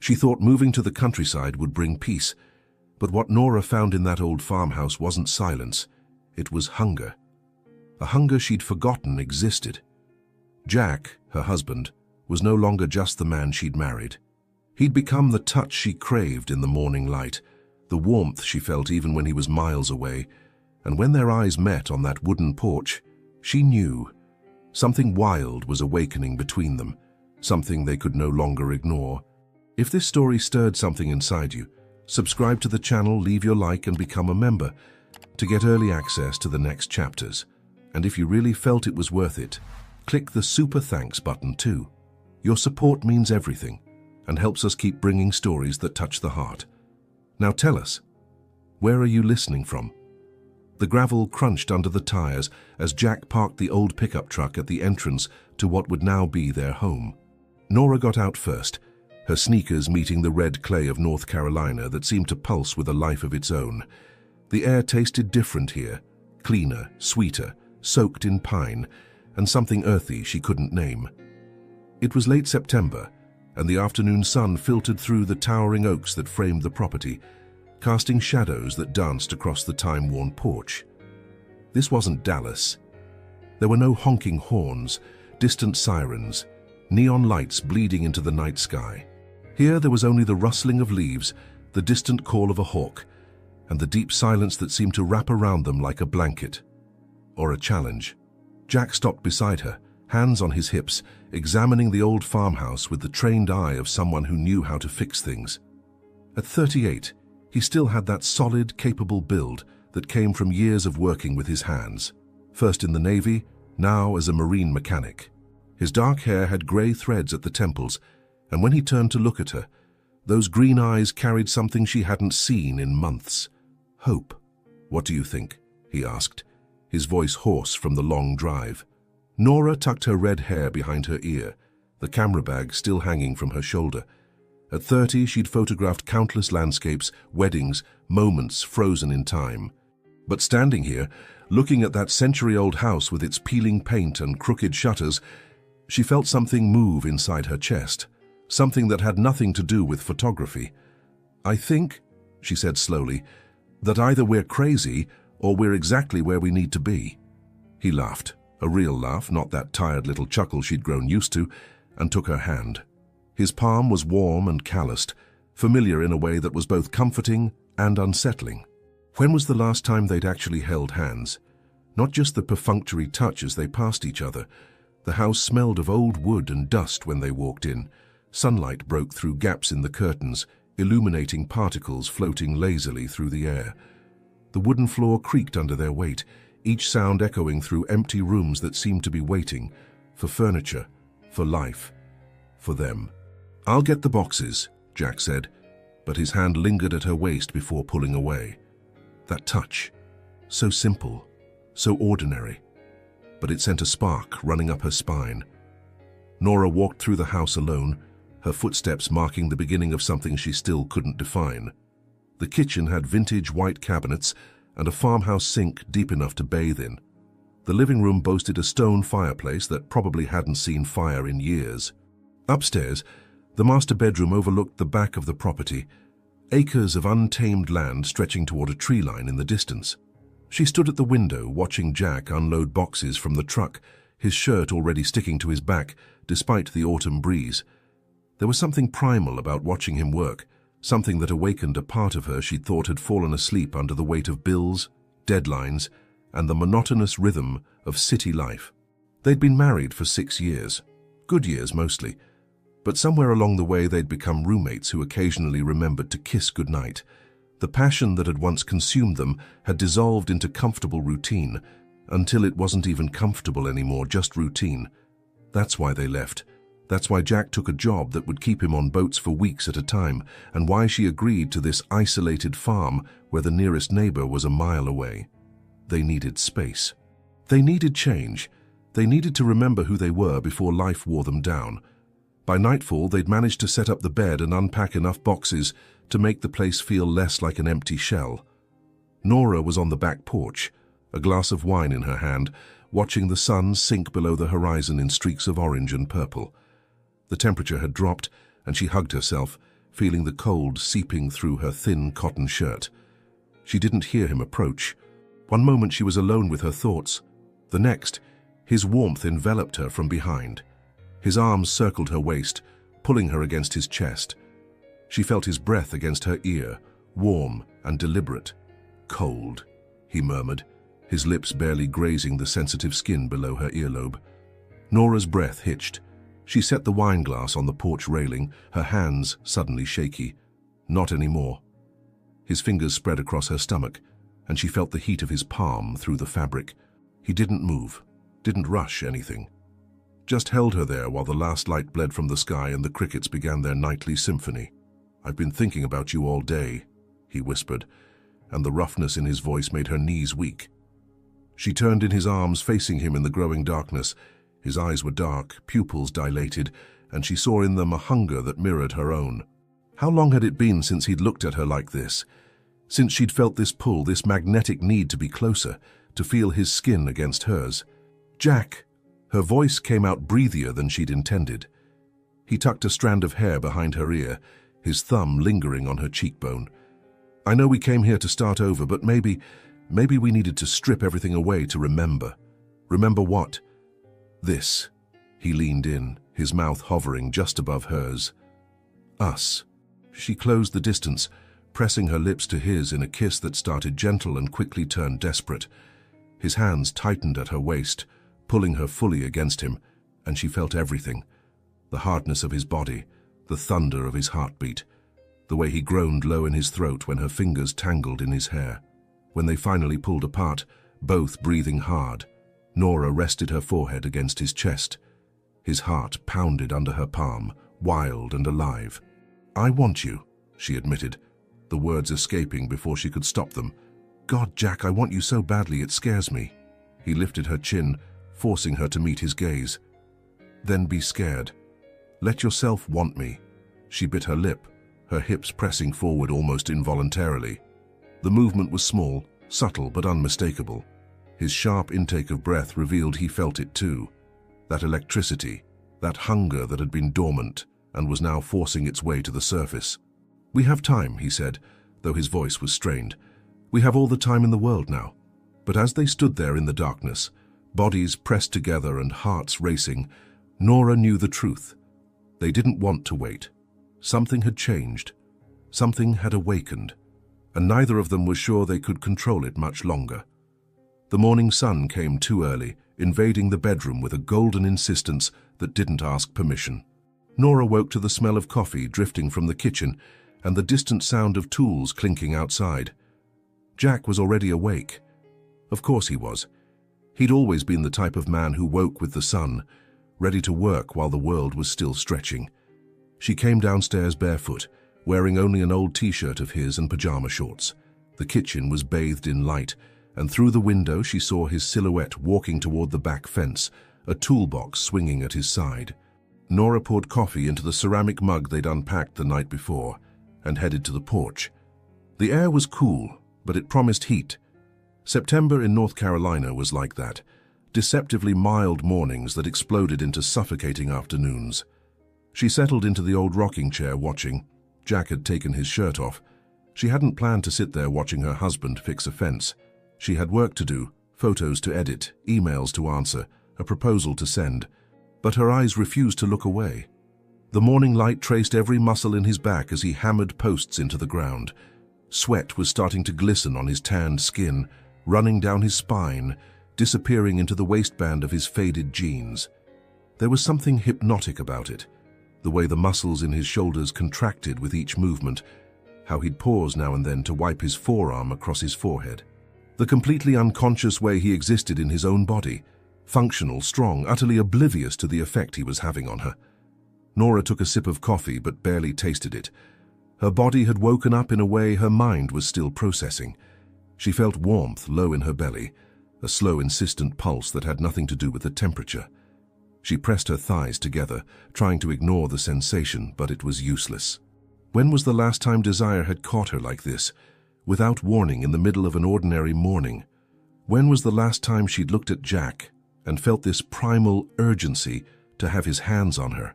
She thought moving to the countryside would bring peace, but what Nora found in that old farmhouse wasn't silence, it was hunger. A hunger she'd forgotten existed. Jack, her husband, was no longer just the man she'd married. He'd become the touch she craved in the morning light, the warmth she felt even when he was miles away, and when their eyes met on that wooden porch, she knew something wild was awakening between them, something they could no longer ignore. If this story stirred something inside you, subscribe to the channel, leave your like and become a member to get early access to the next chapters. And if you really felt it was worth it, click the super thanks button too. Your support means everything and helps us keep bringing stories that touch the heart. Now tell us, where are you listening from? The gravel crunched under the tires as Jack parked the old pickup truck at the entrance to what would now be their home. Nora got out first, her sneakers meeting the red clay of North Carolina that seemed to pulse with a life of its own. The air tasted different here, cleaner, sweeter, soaked in pine, and something earthy she couldn't name. It was late September, and the afternoon sun filtered through the towering oaks that framed the property, casting shadows that danced across the time-worn porch. This wasn't Dallas. There were no honking horns, distant sirens, neon lights bleeding into the night sky. Here there was only the rustling of leaves, the distant call of a hawk, and the deep silence that seemed to wrap around them like a blanket. Or a challenge. Jack stopped beside her, hands on his hips, examining the old farmhouse with the trained eye of someone who knew how to fix things. At 38, he still had that solid, capable build that came from years of working with his hands, first in the Navy, now as a marine mechanic. His dark hair had grey threads at the temples, and when he turned to look at her, those green eyes carried something she hadn't seen in months. Hope. "What do you think?" he asked, his voice hoarse from the long drive. Nora tucked her red hair behind her ear, the camera bag still hanging from her shoulder. At 30, she'd photographed countless landscapes, weddings, moments frozen in time. But standing here, looking at that century-old house with its peeling paint and crooked shutters, she felt something move inside her chest, something that had nothing to do with photography. "I think," she said slowly, "that either we're crazy or we're exactly where we need to be." He laughed, a real laugh, not that tired little chuckle she'd grown used to, and took her hand. His palm was warm and calloused, familiar in a way that was both comforting and unsettling. When was the last time they'd actually held hands? Not just the perfunctory touch as they passed each other. The house smelled of old wood and dust when they walked in. Sunlight broke through gaps in the curtains, illuminating particles floating lazily through the air. The wooden floor creaked under their weight, each sound echoing through empty rooms that seemed to be waiting for furniture, for life, for them. "I'll get the boxes," Jack said, but his hand lingered at her waist before pulling away. That touch, so simple, so ordinary, but it sent a spark running up her spine. Nora walked through the house alone, her footsteps marking the beginning of something she still couldn't define. The kitchen had vintage white cabinets and a farmhouse sink deep enough to bathe in. The living room boasted a stone fireplace that probably hadn't seen fire in years. Upstairs, the master bedroom overlooked the back of the property, acres of untamed land stretching toward a tree line in the distance. She stood at the window watching Jack unload boxes from the truck, his shirt already sticking to his back despite the autumn breeze. There was something primal about watching him work, something that awakened a part of her she'd thought had fallen asleep under the weight of bills, deadlines, and the monotonous rhythm of city life. They'd been married for 6 years, good years mostly, but somewhere along the way they'd become roommates who occasionally remembered to kiss goodnight. The passion that had once consumed them had dissolved into comfortable routine, until it wasn't even comfortable anymore, just routine. That's why they left. That's why Jack took a job that would keep him on boats for weeks at a time, and why she agreed to this isolated farm where the nearest neighbor was a mile away. They needed space. They needed change. They needed to remember who they were before life wore them down. By nightfall, they'd managed to set up the bed and unpack enough boxes to make the place feel less like an empty shell. Nora was on the back porch, a glass of wine in her hand, watching the sun sink below the horizon in streaks of orange and purple. The temperature had dropped, and she hugged herself, feeling the cold seeping through her thin cotton shirt. She didn't hear him approach. One moment she was alone with her thoughts. The next, his warmth enveloped her from behind. His arms circled her waist, pulling her against his chest. She felt his breath against her ear, warm and deliberate. "Cold," he murmured, his lips barely grazing the sensitive skin below her earlobe. Nora's breath hitched. She set the wine glass on the porch railing, her hands suddenly shaky. Not anymore. His fingers spread across her stomach, and she felt the heat of his palm through the fabric. He didn't move, didn't rush anything. Just held her there while the last light bled from the sky and the crickets began their nightly symphony. "I've been thinking about you all day," he whispered, and the roughness in his voice made her knees weak. She turned in his arms, facing him in the growing darkness. His eyes were dark, pupils dilated, and she saw in them a hunger that mirrored her own. How long had it been since he'd looked at her like this? Since she'd felt this pull, this magnetic need to be closer, to feel his skin against hers. "Jack!" Her voice came out breathier than she'd intended. He tucked a strand of hair behind her ear, his thumb lingering on her cheekbone. "I know we came here to start over, but maybe we needed to strip everything away to remember." "Remember what?" "This." He leaned in, his mouth hovering just above hers. "Us." She closed the distance, pressing her lips to his in a kiss that started gentle and quickly turned desperate. His hands tightened at her waist, pulling her fully against him, and she felt everything. The hardness of his body, the thunder of his heartbeat, the way he groaned low in his throat when her fingers tangled in his hair. When they finally pulled apart, both breathing hard, Nora rested her forehead against his chest. His heart pounded under her palm, wild and alive. "I want you," she admitted, the words escaping before she could stop them. "God, Jack, I want you so badly it scares me." He lifted her chin, forcing her to meet his gaze. "Then be scared. Let yourself want me." She bit her lip, her hips pressing forward almost involuntarily. The movement was small, subtle but unmistakable. His sharp intake of breath revealed he felt it too. That electricity, that hunger that had been dormant and was now forcing its way to the surface. "We have time," he said, though his voice was strained. "We have all the time in the world now." But as they stood there in the darkness, bodies pressed together and hearts racing, Nora knew the truth. They didn't want to wait. Something had changed. Something had awakened, and neither of them was sure they could control it much longer. The morning sun came too early, invading the bedroom with a golden insistence that didn't ask permission. Nora woke to the smell of coffee drifting from the kitchen and the distant sound of tools clinking outside. Jack was already awake. Of course he was. He'd always been the type of man who woke with the sun, ready to work while the world was still stretching. She came downstairs barefoot, wearing only an old t-shirt of his and pajama shorts. The kitchen was bathed in light, and through the window she saw his silhouette walking toward the back fence, a toolbox swinging at his side. Nora poured coffee into the ceramic mug they'd unpacked the night before and headed to the porch. The air was cool, but it promised heat. September in North Carolina was like that, deceptively mild mornings that exploded into suffocating afternoons. She settled into the old rocking chair watching. Jack had taken his shirt off. She hadn't planned to sit there watching her husband fix a fence. She had work to do, photos to edit, emails to answer, a proposal to send. But her eyes refused to look away. The morning light traced every muscle in his back as he hammered posts into the ground. Sweat was starting to glisten on his tanned skin, running down his spine, disappearing into the waistband of his faded jeans. There was something hypnotic about it, the way the muscles in his shoulders contracted with each movement, how he'd pause now and then to wipe his forearm across his forehead. The completely unconscious way he existed in his own body, functional, strong, utterly oblivious to the effect he was having on her. Nora took a sip of coffee but barely tasted it. Her body had woken up in a way her mind was still processing. She felt warmth low in her belly, a slow, insistent pulse that had nothing to do with the temperature. She pressed her thighs together, trying to ignore the sensation, but it was useless. When was the last time desire had caught her like this, without warning in the middle of an ordinary morning? When was the last time she'd looked at Jack and felt this primal urgency to have his hands on her?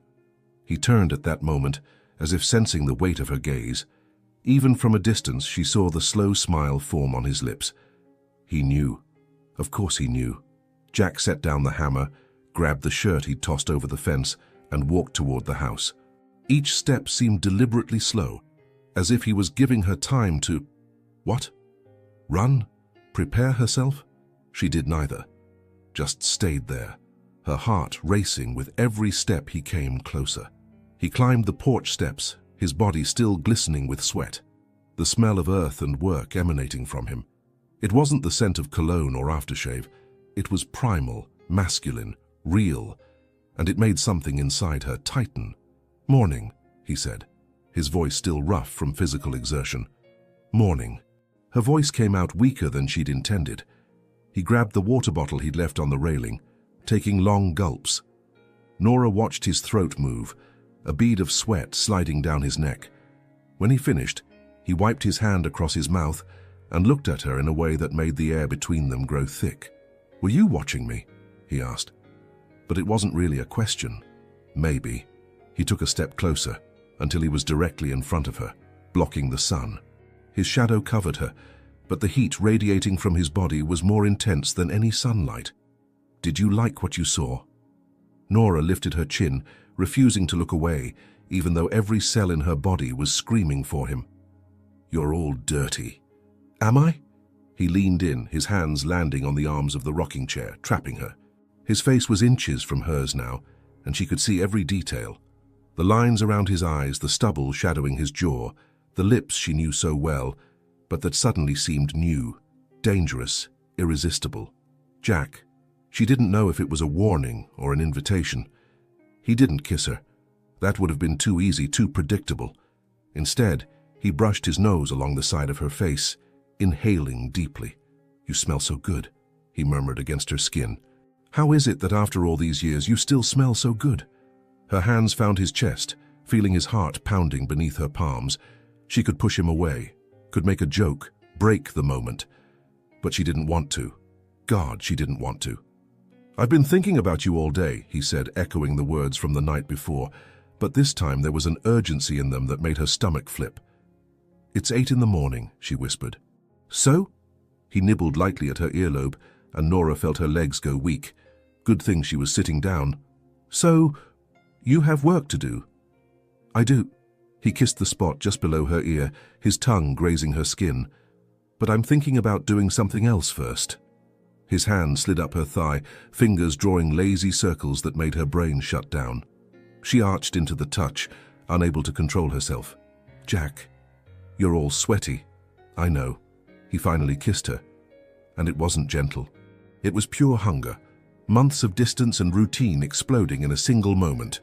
He turned at that moment, as if sensing the weight of her gaze. Even from a distance, she saw the slow smile form on his lips. He knew. Of course he knew. Jack set down the hammer, grabbed the shirt he'd tossed over the fence, and walked toward the house. Each step seemed deliberately slow, as if he was giving her time to... What? Run? Prepare herself? She did neither. Just stayed there, her heart racing with every step he came closer. He climbed the porch steps, his body still glistening with sweat, the smell of earth and work emanating from him. It wasn't the scent of cologne or aftershave. It was primal, masculine, real, and it made something inside her tighten. "Morning," he said, his voice still rough from physical exertion. "Morning." Her voice came out weaker than she'd intended. He grabbed the water bottle he'd left on the railing, taking long gulps. Nora watched his throat move, a bead of sweat sliding down his neck. When he finished, he wiped his hand across his mouth and looked at her in a way that made the air between them grow thick. "Were you watching me?" he asked. But it wasn't really a question. Maybe. He took a step closer, until he was directly in front of her, blocking the sun. His shadow covered her, but the heat radiating from his body was more intense than any sunlight. "Did you like what you saw?" Nora lifted her chin, refusing to look away, even though every cell in her body was screaming for him. "You're all dirty." "Am I?" He leaned in, his hands landing on the arms of the rocking chair, trapping her. His face was inches from hers now, and she could see every detail. The lines around his eyes, the stubble shadowing his jaw, the lips she knew so well, but that suddenly seemed new, dangerous, irresistible. Jack. She didn't know if it was a warning or an invitation. He didn't kiss her. That would have been too easy, too predictable. Instead, he brushed his nose along the side of her face, inhaling deeply. "You smell so good," he murmured against her skin. "How is it that after all these years you still smell so good?" Her hands found his chest, feeling his heart pounding beneath her palms. She could push him away, could make a joke, break the moment. But she didn't want to. God, she didn't want to. "I've been thinking about you all day," he said, echoing the words from the night before, but this time there was an urgency in them that made her stomach flip. "It's 8 in the morning," she whispered. "So?" He nibbled lightly at her earlobe, and Nora felt her legs go weak. Good thing she was sitting down. "So, you have work to do?" "I do." He kissed the spot just below her ear, his tongue grazing her skin. "But I'm thinking about doing something else first." His hand slid up her thigh, fingers drawing lazy circles that made her brain shut down. She arched into the touch, unable to control herself. "Jack, you're all sweaty." "I know." He finally kissed her, and it wasn't gentle. It was pure hunger, months of distance and routine exploding in a single moment.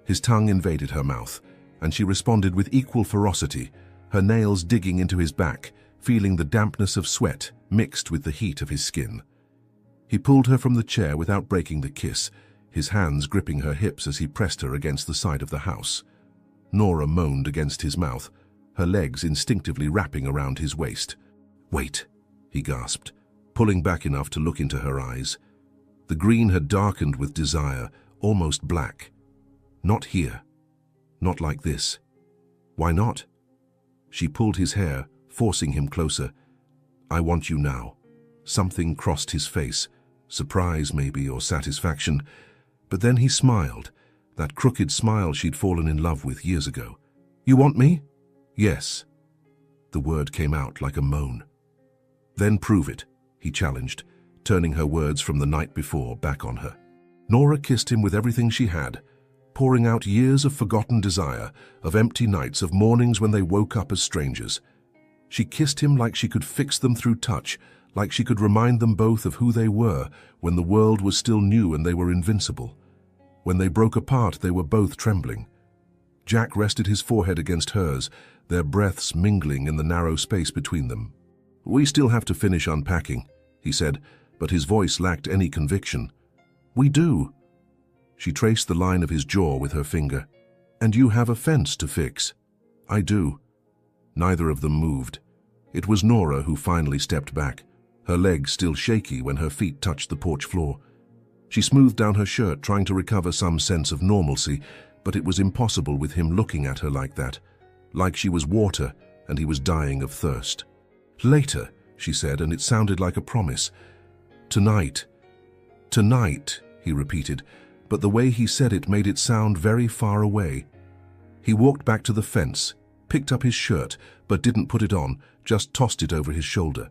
His tongue invaded her mouth, and she responded with equal ferocity, her nails digging into his back, feeling the dampness of sweat mixed with the heat of his skin. He pulled her from the chair without breaking the kiss, his hands gripping her hips as he pressed her against the side of the house. Nora moaned against his mouth, her legs instinctively wrapping around his waist. "Wait," he gasped, pulling back enough to look into her eyes. The green had darkened with desire, almost black. "Not here. Not like this." "Why not?" She pulled his hair, forcing him closer. "I want you now." Something crossed his face, surprise maybe, or satisfaction. But then he smiled, that crooked smile she'd fallen in love with years ago. "You want me?" "Yes." The word came out like a moan. "Then prove it," he challenged, turning her words from the night before back on her. Nora kissed him with everything she had, pouring out years of forgotten desire, of empty nights, of mornings when they woke up as strangers. She kissed him like she could fix them through touch, like she could remind them both of who they were when the world was still new and they were invincible. When they broke apart, they were both trembling. Jack rested his forehead against hers, their breaths mingling in the narrow space between them. "We still have to finish unpacking," he said, but his voice lacked any conviction. "We do." She traced the line of his jaw with her finger. "And you have a fence to fix." "I do." Neither of them moved. It was Nora who finally stepped back, her legs still shaky when her feet touched the porch floor. She smoothed down her shirt, trying to recover some sense of normalcy, but it was impossible with him looking at her like that, like she was water and he was dying of thirst. "Later," she said, and it sounded like a promise. "Tonight. Tonight," he repeated, but the way he said it made it sound very far away. He walked back to the fence, picked up his shirt, but didn't put it on, just tossed it over his shoulder.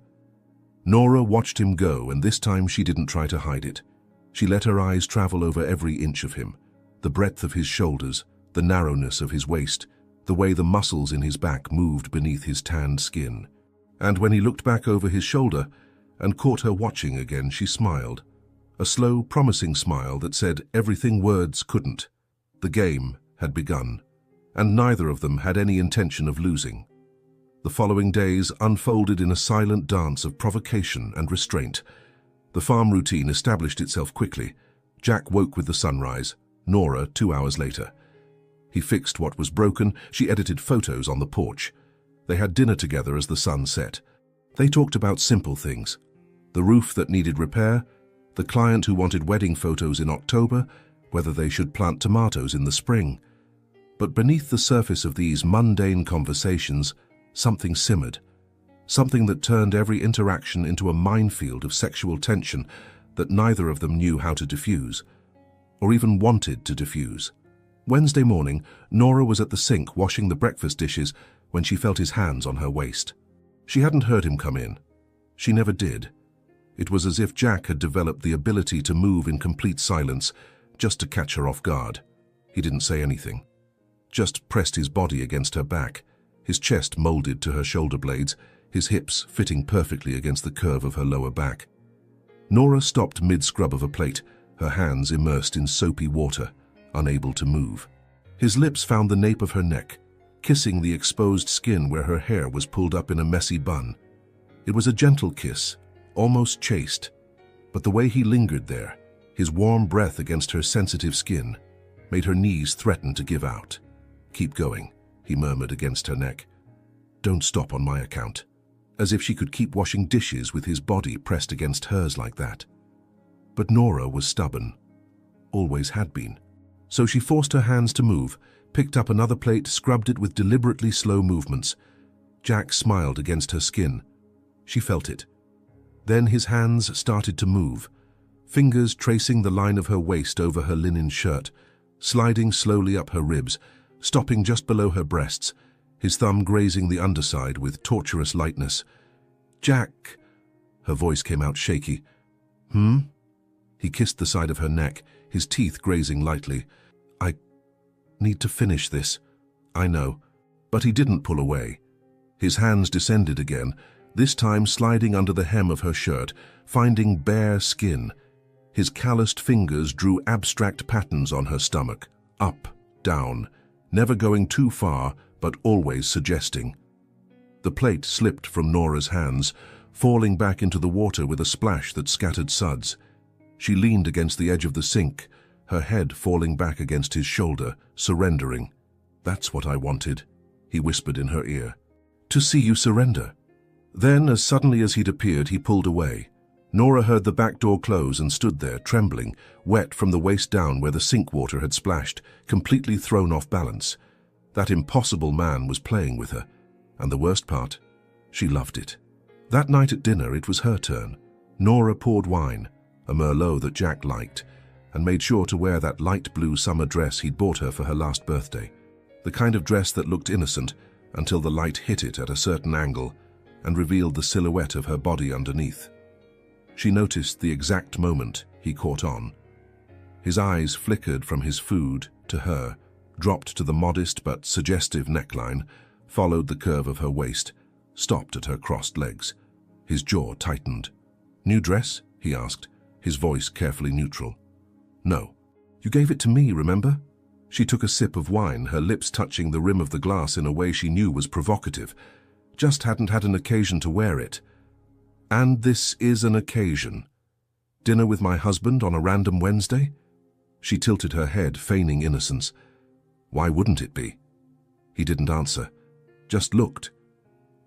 Nora watched him go, and this time she didn't try to hide it. She let her eyes travel over every inch of him, the breadth of his shoulders, the narrowness of his waist, the way the muscles in his back moved beneath his tanned skin. And when he looked back over his shoulder and caught her watching again, she smiled. A slow, promising smile that said everything words couldn't. The game had begun, and neither of them had any intention of losing. The following days unfolded in a silent dance of provocation and restraint. The farm routine established itself quickly. Jack woke with the sunrise, Nora 2 hours later. He fixed what was broken, she edited photos on the porch. They had dinner together as the sun set. They talked about simple things. The roof that needed repair, the client who wanted wedding photos in October, whether they should plant tomatoes in the spring. But beneath the surface of these mundane conversations, something simmered. Something that turned every interaction into a minefield of sexual tension that neither of them knew how to diffuse, or even wanted to diffuse. Wednesday morning, Nora was at the sink washing the breakfast dishes when she felt his hands on her waist. She hadn't heard him come in. She never did. It was as if Jack had developed the ability to move in complete silence, just to catch her off guard. He didn't say anything, just pressed his body against her back, his chest molded to her shoulder blades, his hips fitting perfectly against the curve of her lower back. Nora stopped mid-scrub of a plate, her hands immersed in soapy water, unable to move. His lips found the nape of her neck, kissing the exposed skin where her hair was pulled up in a messy bun. It was a gentle kiss, almost chaste, but the way he lingered there, his warm breath against her sensitive skin, made her knees threaten to give out. "Keep going," he murmured against her neck. "Don't stop on my account." As if she could keep washing dishes with his body pressed against hers like that. But Nora was stubborn, always had been. So she forced her hands to move, picked up another plate, scrubbed it with deliberately slow movements. Jack smiled against her skin. She felt it. Then his hands started to move, fingers tracing the line of her waist over her linen shirt, sliding slowly up her ribs, stopping just below her breasts, his thumb grazing the underside with torturous lightness. "Jack," her voice came out shaky. "Hmm?" He kissed the side of her neck, his teeth grazing lightly. "I need to finish this. I know." But he didn't pull away. His hands descended again, this time sliding under the hem of her shirt, finding bare skin. His calloused fingers drew abstract patterns on her stomach, up, down, never going too far, but always suggesting. The plate slipped from Nora's hands, falling back into the water with a splash that scattered suds. She leaned against the edge of the sink, her head falling back against his shoulder, surrendering. "That's what I wanted," he whispered in her ear. "To see you surrender." Then, as suddenly as he'd appeared, he pulled away. Nora heard the back door close and stood there, trembling, wet from the waist down where the sink water had splashed, completely thrown off balance. That impossible man was playing with her, and the worst part, she loved it. That night at dinner, it was her turn. Nora poured wine, a Merlot that Jack liked, and made sure to wear that light blue summer dress he'd bought her for her last birthday. The kind of dress that looked innocent until the light hit it at a certain angle and revealed the silhouette of her body underneath. She noticed the exact moment he caught on. His eyes flickered from his food to her, dropped to the modest but suggestive neckline, followed the curve of her waist, stopped at her crossed legs. His jaw tightened. "New dress?" he asked, his voice carefully neutral. "No. You gave it to me, remember?" She took a sip of wine, her lips touching the rim of the glass in a way she knew was provocative. Just hadn't had an occasion to wear it. "And this is an occasion. Dinner with my husband on a random Wednesday?" She tilted her head, feigning innocence. "Why wouldn't it be?" He didn't answer, just looked.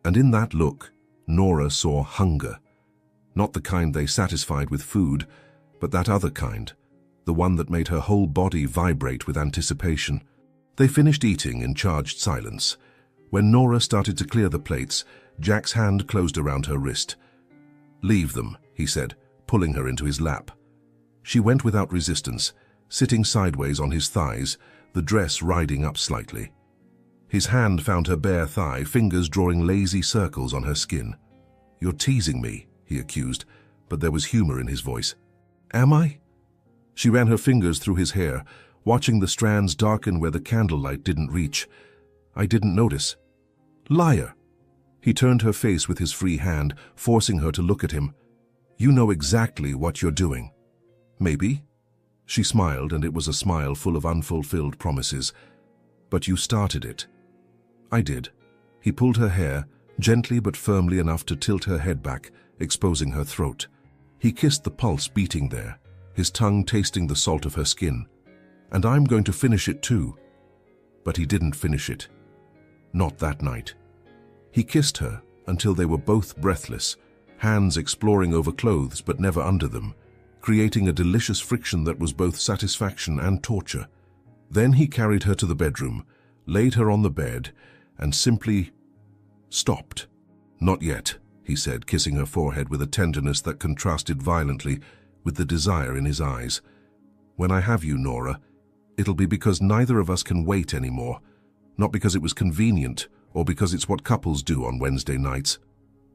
And in that look, Nora saw hunger. Not the kind they satisfied with food, but that other kind, the one that made her whole body vibrate with anticipation. They finished eating in charged silence. When Nora started to clear the plates, Jack's hand closed around her wrist. "Leave them," he said, pulling her into his lap. She went without resistance, sitting sideways on his thighs, the dress riding up slightly. His hand found her bare thigh, fingers drawing lazy circles on her skin. "You're teasing me," he accused, but there was humor in his voice. "Am I?" She ran her fingers through his hair, watching the strands darken where the candlelight didn't reach. "I didn't notice." "Liar!" He turned her face with his free hand, forcing her to look at him. "You know exactly what you're doing." "Maybe." She smiled, and it was a smile full of unfulfilled promises. "But you started it." "I did." He pulled her hair, gently but firmly enough to tilt her head back, exposing her throat. He kissed the pulse beating there, his tongue tasting the salt of her skin. "And I'm going to finish it too." But he didn't finish it. Not that night. He kissed her until they were both breathless, hands exploring over clothes but never under them, creating a delicious friction that was both satisfaction and torture. Then he carried her to the bedroom, laid her on the bed, and simply stopped. "Not yet," he said, kissing her forehead with a tenderness that contrasted violently with the desire in his eyes. "When I have you, Nora, it'll be because neither of us can wait anymore, not because it was convenient or because it's what couples do on Wednesday nights."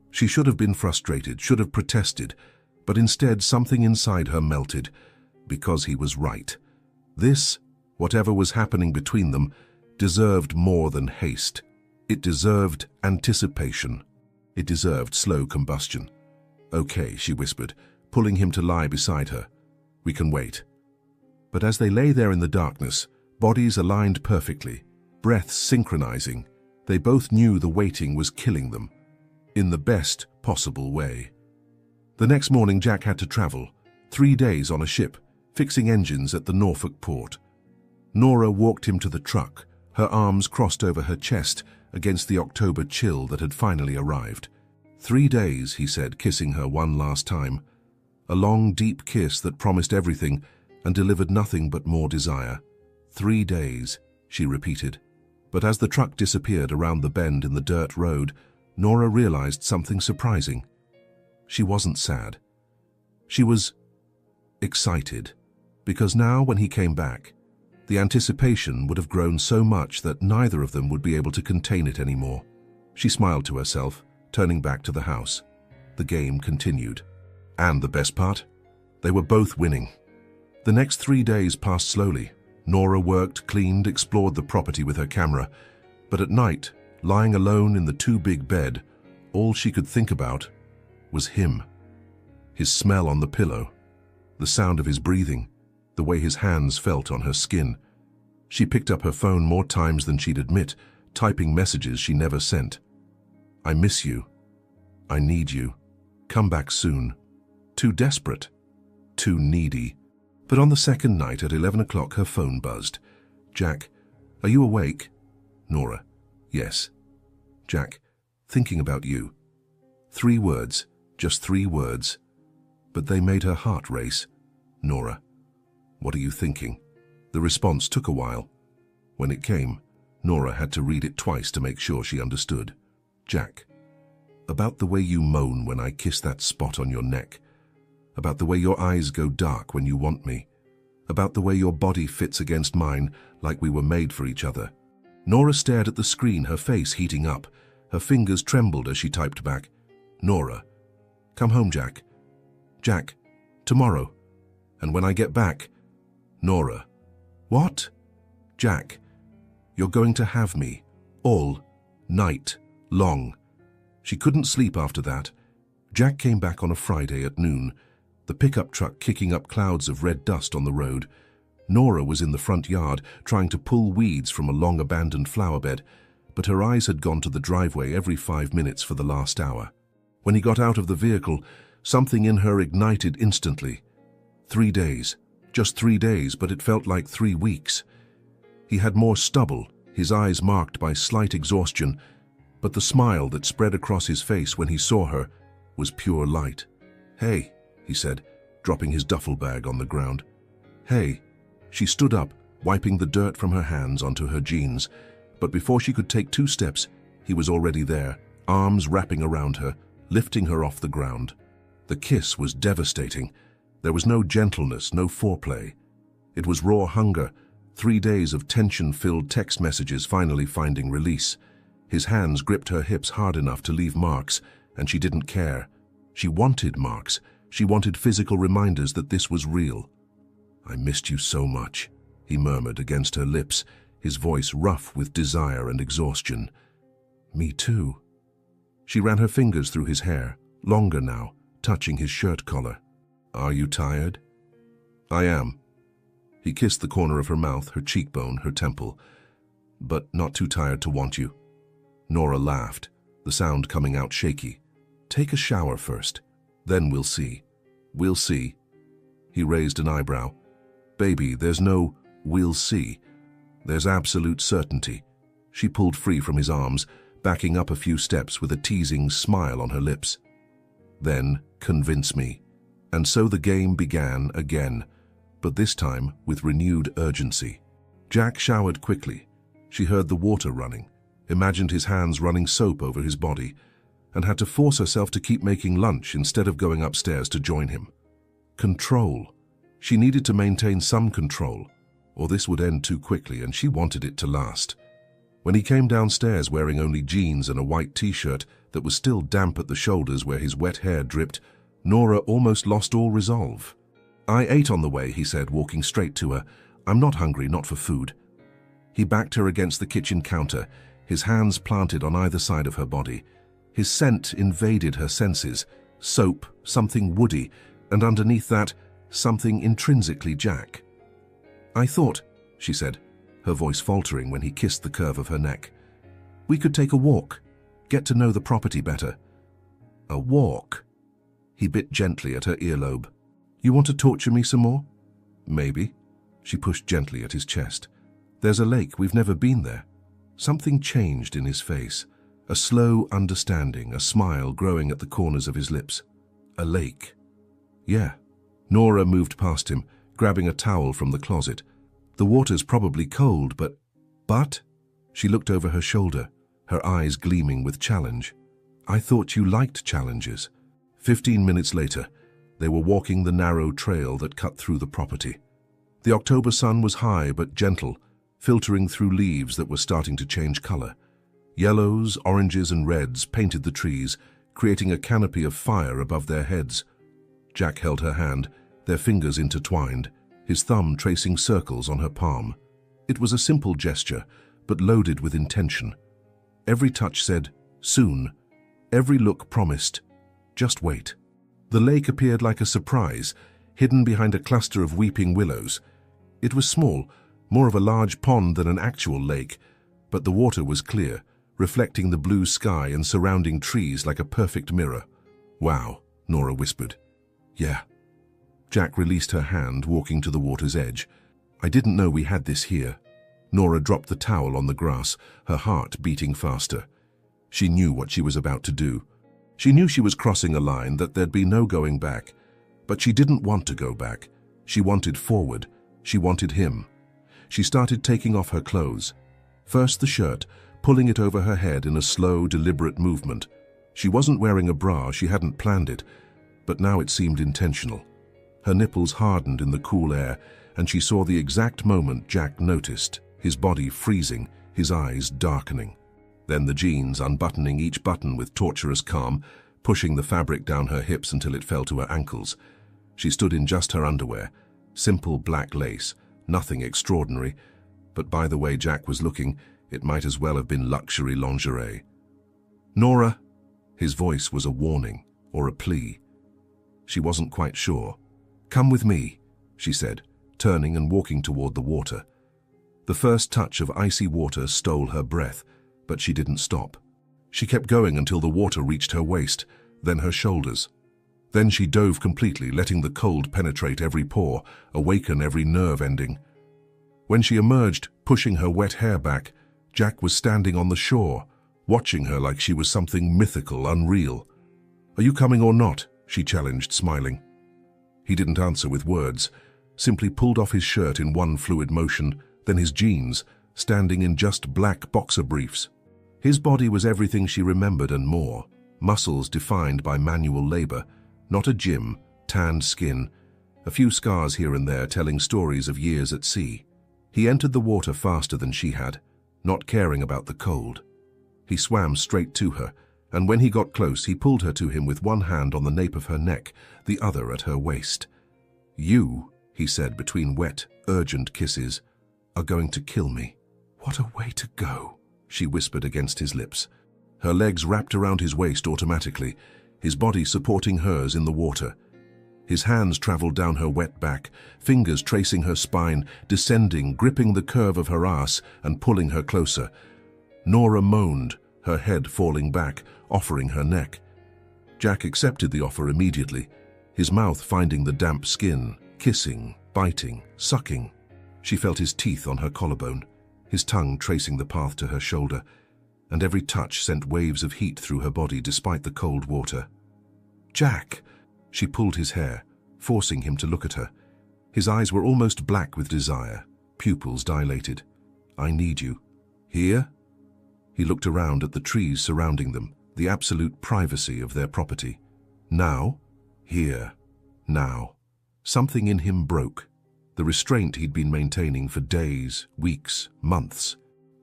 She should have been frustrated, should have protested, but instead something inside her melted, because he was right. This, whatever was happening between them, deserved more than haste. It deserved anticipation. It deserved slow combustion. "Okay," she whispered, pulling him to lie beside her. "We can wait." But as they lay there in the darkness, bodies aligned perfectly, breaths synchronizing, they both knew the waiting was killing them, in the best possible way. The next morning Jack had to travel, 3 days on a ship, fixing engines at the Norfolk port. Nora walked him to the truck, her arms crossed over her chest against the October chill that had finally arrived. 3 days, he said, kissing her one last time. A long, deep kiss that promised everything and delivered nothing but more desire. 3 days, she repeated. But as the truck disappeared around the bend in the dirt road, Nora realized something surprising. She wasn't sad. She was excited, because now when he came back, the anticipation would have grown so much that neither of them would be able to contain it anymore. She smiled to herself, turning back to the house. The game continued. And the best part? They were both winning. The next 3 days passed slowly. Nora worked, cleaned, explored the property with her camera. But at night, lying alone in the too-big bed, all she could think about was him. His smell on the pillow, the sound of his breathing, the way his hands felt on her skin. She picked up her phone more times than she'd admit, typing messages she never sent. "I miss you. I need you. Come back soon." Too desperate. Too needy. But on the second night at 11 o'clock her phone buzzed. "Jack, are you awake?" Nora, "Yes." "Jack, thinking about you." 3 words, just 3 words. But they made her heart race. "Nora, what are you thinking?" The response took a while. When it came, Nora had to read it twice to make sure she understood. "Jack, about the way you moan when I kiss that spot on your neck. About the way your eyes go dark when you want me. About the way your body fits against mine like we were made for each other." Nora stared at the screen, her face heating up. Her fingers trembled as she typed back. "Nora, come home, Jack. Jack, tomorrow. And when I get back." Nora, "What?" "Jack, you're going to have me. All night long." She couldn't sleep after that. Jack came back on a Friday at noon, the pickup truck kicking up clouds of red dust on the road. Nora was in the front yard, trying to pull weeds from a long-abandoned flower bed, but her eyes had gone to the driveway every 5 minutes for the last hour. When he got out of the vehicle, something in her ignited instantly. 3 days. Just 3 days, but it felt like 3 weeks. He had more stubble, his eyes marked by slight exhaustion, but the smile that spread across his face when he saw her was pure light. "Hey," he said, dropping his duffel bag on the ground. "Hey." She stood up, wiping the dirt from her hands onto her jeans. But before she could take 2 steps, he was already there, arms wrapping around her, lifting her off the ground. The kiss was devastating. There was no gentleness, no foreplay. It was raw hunger, 3 days of tension-filled text messages finally finding release. His hands gripped her hips hard enough to leave marks, and she didn't care. She wanted marks. She wanted physical reminders that this was real. "I missed you so much," he murmured against her lips, his voice rough with desire and exhaustion. "Me too." She ran her fingers through his hair, longer now, touching his shirt collar. "Are you tired?" "I am." He kissed the corner of her mouth, her cheekbone, her temple. "But not too tired to want you." Nora laughed, the sound coming out shaky. "Take a shower first. Then we'll see." "We'll see." He raised an eyebrow. "Baby, there's no we'll see. There's absolute certainty." She pulled free from his arms, backing up a few steps with a teasing smile on her lips. "Then convince me." And so the game began again, but this time with renewed urgency. Jack showered quickly. She heard the water running, imagined his hands running soap over his body, and had to force herself to keep making lunch instead of going upstairs to join him. Control. She needed to maintain some control, or this would end too quickly, and she wanted it to last. When he came downstairs wearing only jeans and a white t-shirt that was still damp at the shoulders where his wet hair dripped, Nora almost lost all resolve. "I ate on the way," he said, walking straight to her. "I'm not hungry, not for food." He backed her against the kitchen counter, his hands planted on either side of her body. His scent invaded her senses, soap, something woody, and underneath that, something intrinsically Jack. "I thought," she said, her voice faltering when he kissed the curve of her neck, "we could take a walk, get to know the property better." "A walk?" He bit gently at her earlobe. "You want to torture me some more?" "Maybe." She pushed gently at his chest. "There's a lake, we've never been there." Something changed in his face, a slow understanding, a smile growing at the corners of his lips. "A lake?" "Yeah." Nora moved past him, grabbing a towel from the closet. "The water's probably cold, but..." "But?" She looked over her shoulder, her eyes gleaming with challenge. "I thought you liked challenges." 15 minutes later, they were walking the narrow trail that cut through the property. The October sun was high but gentle, filtering through leaves that were starting to change color. Yellows, oranges, and reds painted the trees, creating a canopy of fire above their heads. Jack held her hand, their fingers intertwined, his thumb tracing circles on her palm. It was a simple gesture, but loaded with intention. Every touch said, "Soon." Every look promised, "Just wait." The lake appeared like a surprise, hidden behind a cluster of weeping willows. It was small, more of a large pond than an actual lake, but the water was clear, reflecting the blue sky and surrounding trees like a perfect mirror. "Wow," Nora whispered. "Yeah." Jack released her hand, walking to the water's edge. "I didn't know we had this here." Nora dropped the towel on the grass, her heart beating faster. She knew what she was about to do. She knew she was crossing a line, that there'd be no going back. But she didn't want to go back. She wanted forward. She wanted him. She started taking off her clothes. First the shirt, pulling it over her head in a slow, deliberate movement. She wasn't wearing a bra, she hadn't planned it, but now it seemed intentional. Her nipples hardened in the cool air, and she saw the exact moment Jack noticed, his body freezing, his eyes darkening. Then the jeans, unbuttoning each button with torturous calm, pushing the fabric down her hips until it fell to her ankles. She stood in just her underwear, simple black lace, nothing extraordinary, but by the way Jack was looking, it might as well have been luxury lingerie. "Nora!" His voice was a warning, or a plea. She wasn't quite sure. "Come with me," she said, turning and walking toward the water. The first touch of icy water stole her breath, but she didn't stop. She kept going until the water reached her waist, then her shoulders. Then she dove completely, letting the cold penetrate every pore, awaken every nerve ending. When she emerged, pushing her wet hair back, Jack was standing on the shore, watching her like she was something mythical, unreal. "Are you coming or not?" she challenged, smiling. He didn't answer with words, simply pulled off his shirt in one fluid motion, then his jeans, standing in just black boxer briefs. His body was everything she remembered and more, muscles defined by manual labor, not a gym, tanned skin, a few scars here and there telling stories of years at sea. He entered the water faster than she had, not caring about the cold. He swam straight to her, and when he got close, he pulled her to him with one hand on the nape of her neck, the other at her waist. "You," he said between wet, urgent kisses, "are going to kill me." "What a way to go," she whispered against his lips. Her legs wrapped around his waist automatically, his body supporting hers in the water. His hands traveled down her wet back, fingers tracing her spine, descending, gripping the curve of her ass and pulling her closer. Nora moaned, her head falling back, offering her neck. Jack accepted the offer immediately, his mouth finding the damp skin, kissing, biting, sucking. She felt his teeth on her collarbone, his tongue tracing the path to her shoulder, and every touch sent waves of heat through her body despite the cold water. "Jack!" She pulled his hair, forcing him to look at her. His eyes were almost black with desire, pupils dilated. "I need you." "Here?" He looked around at the trees surrounding them, the absolute privacy of their property. "Now?" "Here. Now." Something in him broke, the restraint he'd been maintaining for days, weeks, months.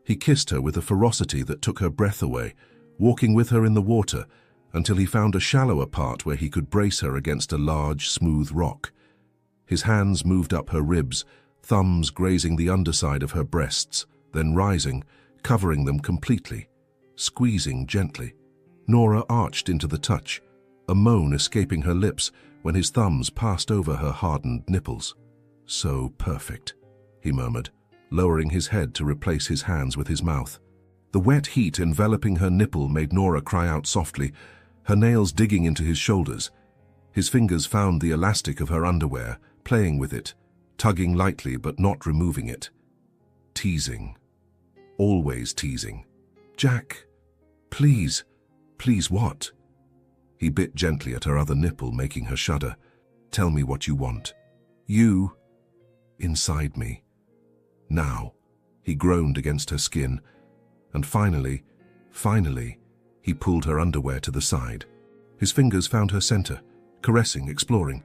He kissed her with a ferocity that took her breath away, walking with her in the water until he found a shallower part where he could brace her against a large, smooth rock. His hands moved up her ribs, thumbs grazing the underside of her breasts, then rising, covering them completely, squeezing gently. Nora arched into the touch, a moan escaping her lips when his thumbs passed over her hardened nipples. "So perfect," he murmured, lowering his head to replace his hands with his mouth. The wet heat enveloping her nipple made Nora cry out softly, her nails digging into his shoulders. His fingers found the elastic of her underwear, playing with it, tugging lightly but not removing it. Teasing. Always teasing. "Jack, please." "Please what?" He bit gently at her other nipple, making her shudder. "Tell me what you want." "You." "Inside me." "Now." He groaned against her skin. And finally, he pulled her underwear to the side. His fingers found her center, caressing, exploring,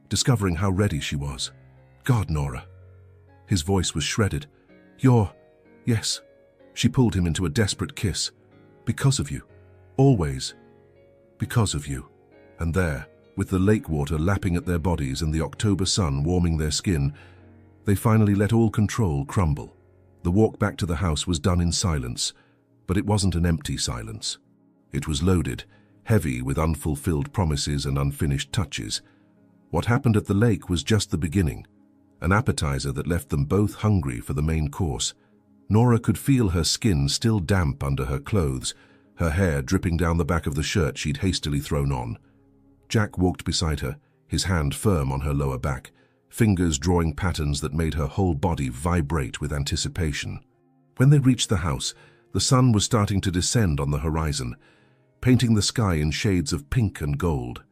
discovering how ready she was. "God, Nora." His voice was shredded. Yes." She pulled him into a desperate kiss. "Because of you. Always. Because of you." And there, with the lake water lapping at their bodies and the October sun warming their skin, they finally let all control crumble. The walk back to the house was done in silence, but it wasn't an empty silence. It was loaded, heavy with unfulfilled promises and unfinished touches. What happened at the lake was just the beginning, an appetizer that left them both hungry for the main course. Nora could feel her skin still damp under her clothes, her hair dripping down the back of the shirt she'd hastily thrown on. Jack walked beside her, his hand firm on her lower back, fingers drawing patterns that made her whole body vibrate with anticipation. When they reached the house, the sun was starting to descend on the horizon, painting the sky in shades of pink and gold.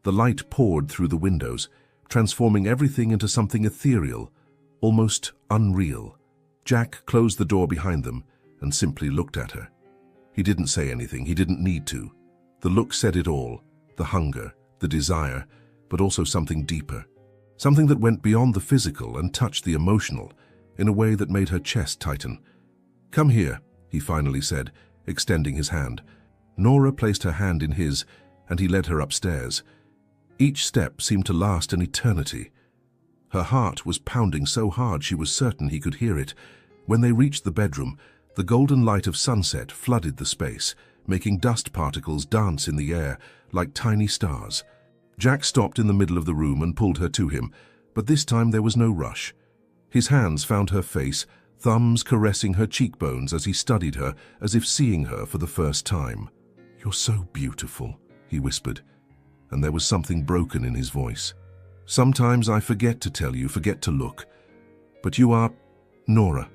The light poured through the windows, transforming everything into something ethereal, almost unreal. Jack closed the door behind them and simply looked at her. He didn't say anything, he didn't need to. The look said it all, the hunger, the desire, but also something deeper. Something that went beyond the physical and touched the emotional in a way that made her chest tighten. "Come here," he finally said, extending his hand. Nora placed her hand in his, and he led her upstairs. Each step seemed to last an eternity. Her heart was pounding so hard she was certain he could hear it. When they reached the bedroom, the golden light of sunset flooded the space, making dust particles dance in the air like tiny stars. Jack stopped in the middle of the room and pulled her to him, but this time there was no rush. His hands found her face, thumbs caressing her cheekbones as he studied her as if seeing her for the first time. "You're so beautiful," he whispered, and there was something broken in his voice. "Sometimes I forget to tell you, forget to look. But you are... Nora,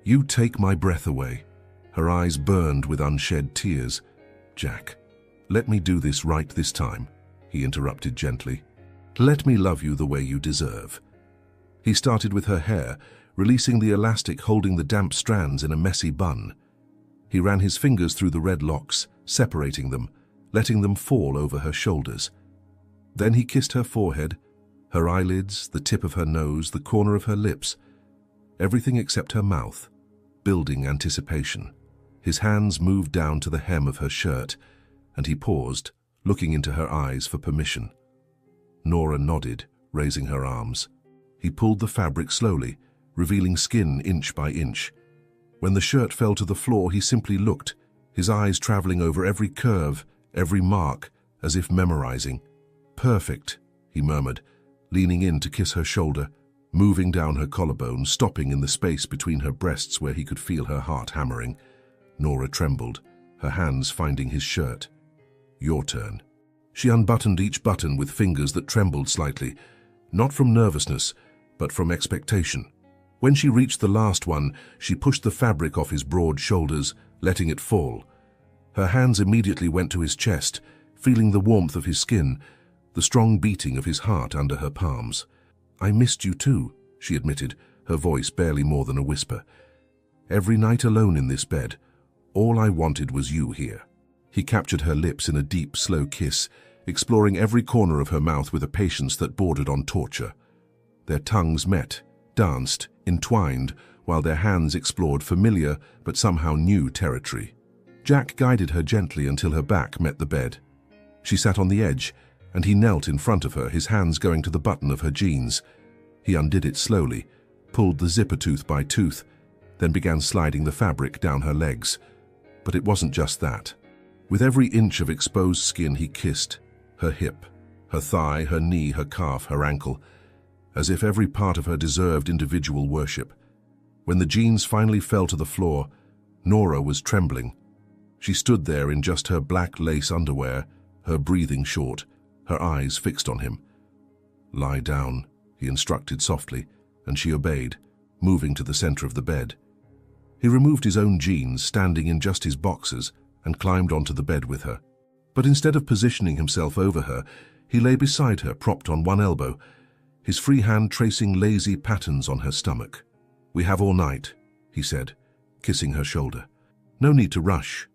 you take my breath away." Her eyes burned with unshed tears. "Jack, let me do this right this time," he interrupted gently. "Let me love you the way you deserve." He started with her hair, releasing the elastic holding the damp strands in a messy bun. He ran his fingers through the red locks, separating them, letting them fall over her shoulders. Then he kissed her forehead, her eyelids, the tip of her nose, the corner of her lips, everything except her mouth, building anticipation. His hands moved down to the hem of her shirt, and he paused, looking into her eyes for permission. Nora nodded, raising her arms. He pulled the fabric slowly, revealing skin inch by inch. When the shirt fell to the floor, he simply looked, his eyes traveling over every curve, every mark, as if memorizing. "Perfect," he murmured, leaning in to kiss her shoulder, moving down her collarbone, stopping in the space between her breasts where he could feel her heart hammering. Nora trembled, her hands finding his shirt. "Your turn." She unbuttoned each button with fingers that trembled slightly, not from nervousness, but from expectation. When she reached the last one, she pushed the fabric off his broad shoulders, letting it fall. Her hands immediately went to his chest, feeling the warmth of his skin, the strong beating of his heart under her palms. "I missed you too," she admitted, her voice barely more than a whisper. "Every night alone in this bed, all I wanted was you here." He captured her lips in a deep, slow kiss, exploring every corner of her mouth with a patience that bordered on torture. Their tongues met, danced, entwined, while their hands explored familiar but somehow new territory. Jack guided her gently until her back met the bed. She sat on the edge, and he knelt in front of her, his hands going to the button of her jeans. He undid it slowly, pulled the zipper tooth by tooth, then began sliding the fabric down her legs. But it wasn't just that. With every inch of exposed skin he kissed, her hip, her thigh, her knee, her calf, her ankle, as if every part of her deserved individual worship. When the jeans finally fell to the floor, Nora was trembling. She stood there in just her black lace underwear, her breathing short, her eyes fixed on him. "Lie down," he instructed softly, and she obeyed, moving to the center of the bed. He removed his own jeans, standing in just his boxers, and climbed onto the bed with her. But instead of positioning himself over her, he lay beside her, propped on one elbow, his free hand tracing lazy patterns on her stomach. "We have all night," he said, kissing her shoulder. No need to rush.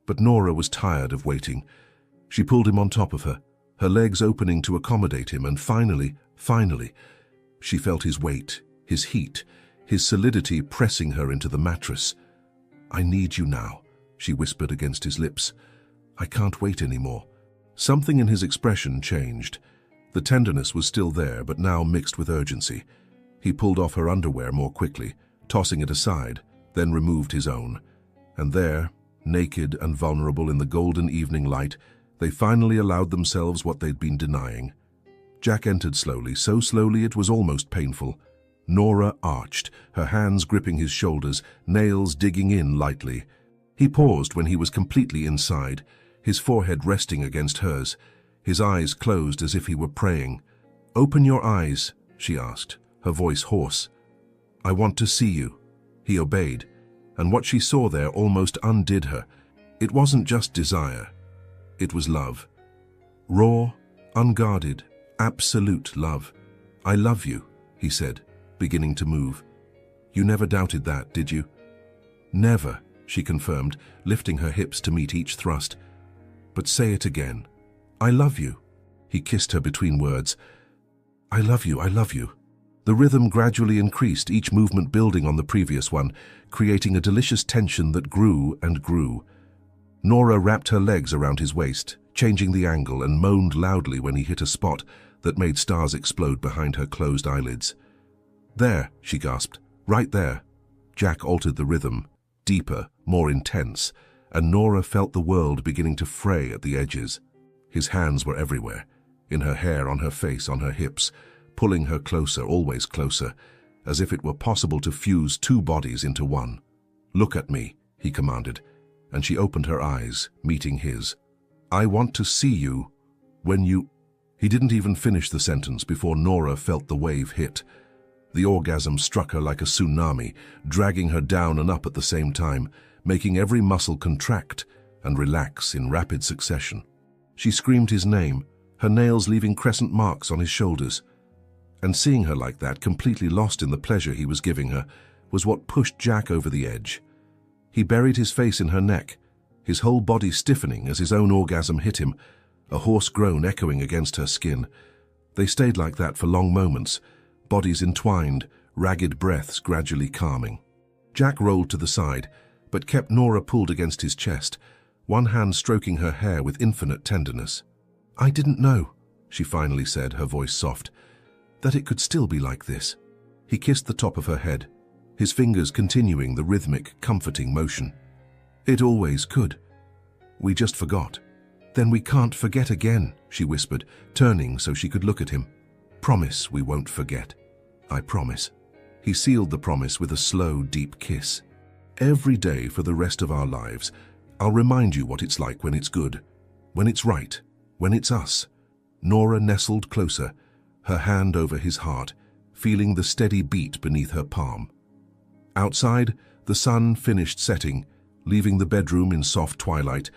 But Nora was tired of waiting. She pulled him on top of her, her legs opening to accommodate him, and finally, she felt his weight, his heat, his solidity pressing her into the mattress. "I need you now," she whispered against his lips. "I can't wait anymore." Something in his expression changed. The tenderness was still there, but now mixed with urgency. He pulled off her underwear more quickly, tossing it aside, then removed his own. And there, naked and vulnerable in the golden evening light, they finally allowed themselves what they'd been denying. Jack entered slowly, so slowly it was almost painful. Nora arched, her hands gripping his shoulders, nails digging in lightly. He paused when he was completely inside, his forehead resting against hers, his eyes closed as if he were praying. "Open your eyes," she asked, her voice hoarse. "I want to see you." He obeyed, and what she saw there almost undid her. It wasn't just desire. It was love. Raw, unguarded, absolute love. "I love you," he said, beginning to move. "You never doubted that, did you?" "Never," she confirmed, lifting her hips to meet each thrust. "But say it again. I love you." He kissed her between words. "I love you, I love you." The rhythm gradually increased, each movement building on the previous one, creating a delicious tension that grew and grew. Nora wrapped her legs around his waist, changing the angle, and moaned loudly when he hit a spot that made stars explode behind her closed eyelids. "There," she gasped, "right there." Jack altered the rhythm, deeper, more intense, and Nora felt the world beginning to fray at the edges. His hands were everywhere, in her hair, on her face, on her hips, pulling her closer, always closer, as if it were possible to fuse two bodies into one. "Look at me," he commanded, and she opened her eyes, meeting his. "I want to see you when you—" He didn't even finish the sentence before Nora felt the wave hit. The orgasm struck her like a tsunami, dragging her down and up at the same time, making every muscle contract and relax in rapid succession. She screamed his name, her nails leaving crescent marks on his shoulders. And seeing her like that, completely lost in the pleasure he was giving her, was what pushed Jack over the edge. He buried his face in her neck, his whole body stiffening as his own orgasm hit him, a hoarse groan echoing against her skin. They stayed like that for long moments, bodies entwined, ragged breaths gradually calming. Jack rolled to the side, but kept Nora pulled against his chest, one hand stroking her hair with infinite tenderness. "I didn't know," she finally said, her voice soft, "that it could still be like this." He kissed the top of her head, his fingers continuing the rhythmic, comforting motion. "It always could. We just forgot." "Then we can't forget again," she whispered, turning so she could look at him. "Promise we won't forget." "I promise." He sealed the promise with a slow, deep kiss. "Every day for the rest of our lives, I'll remind you what it's like when it's good, when it's right, when it's us." Nora nestled closer, her hand over his heart, feeling the steady beat beneath her palm. Outside, the sun finished setting, leaving the bedroom in soft twilight.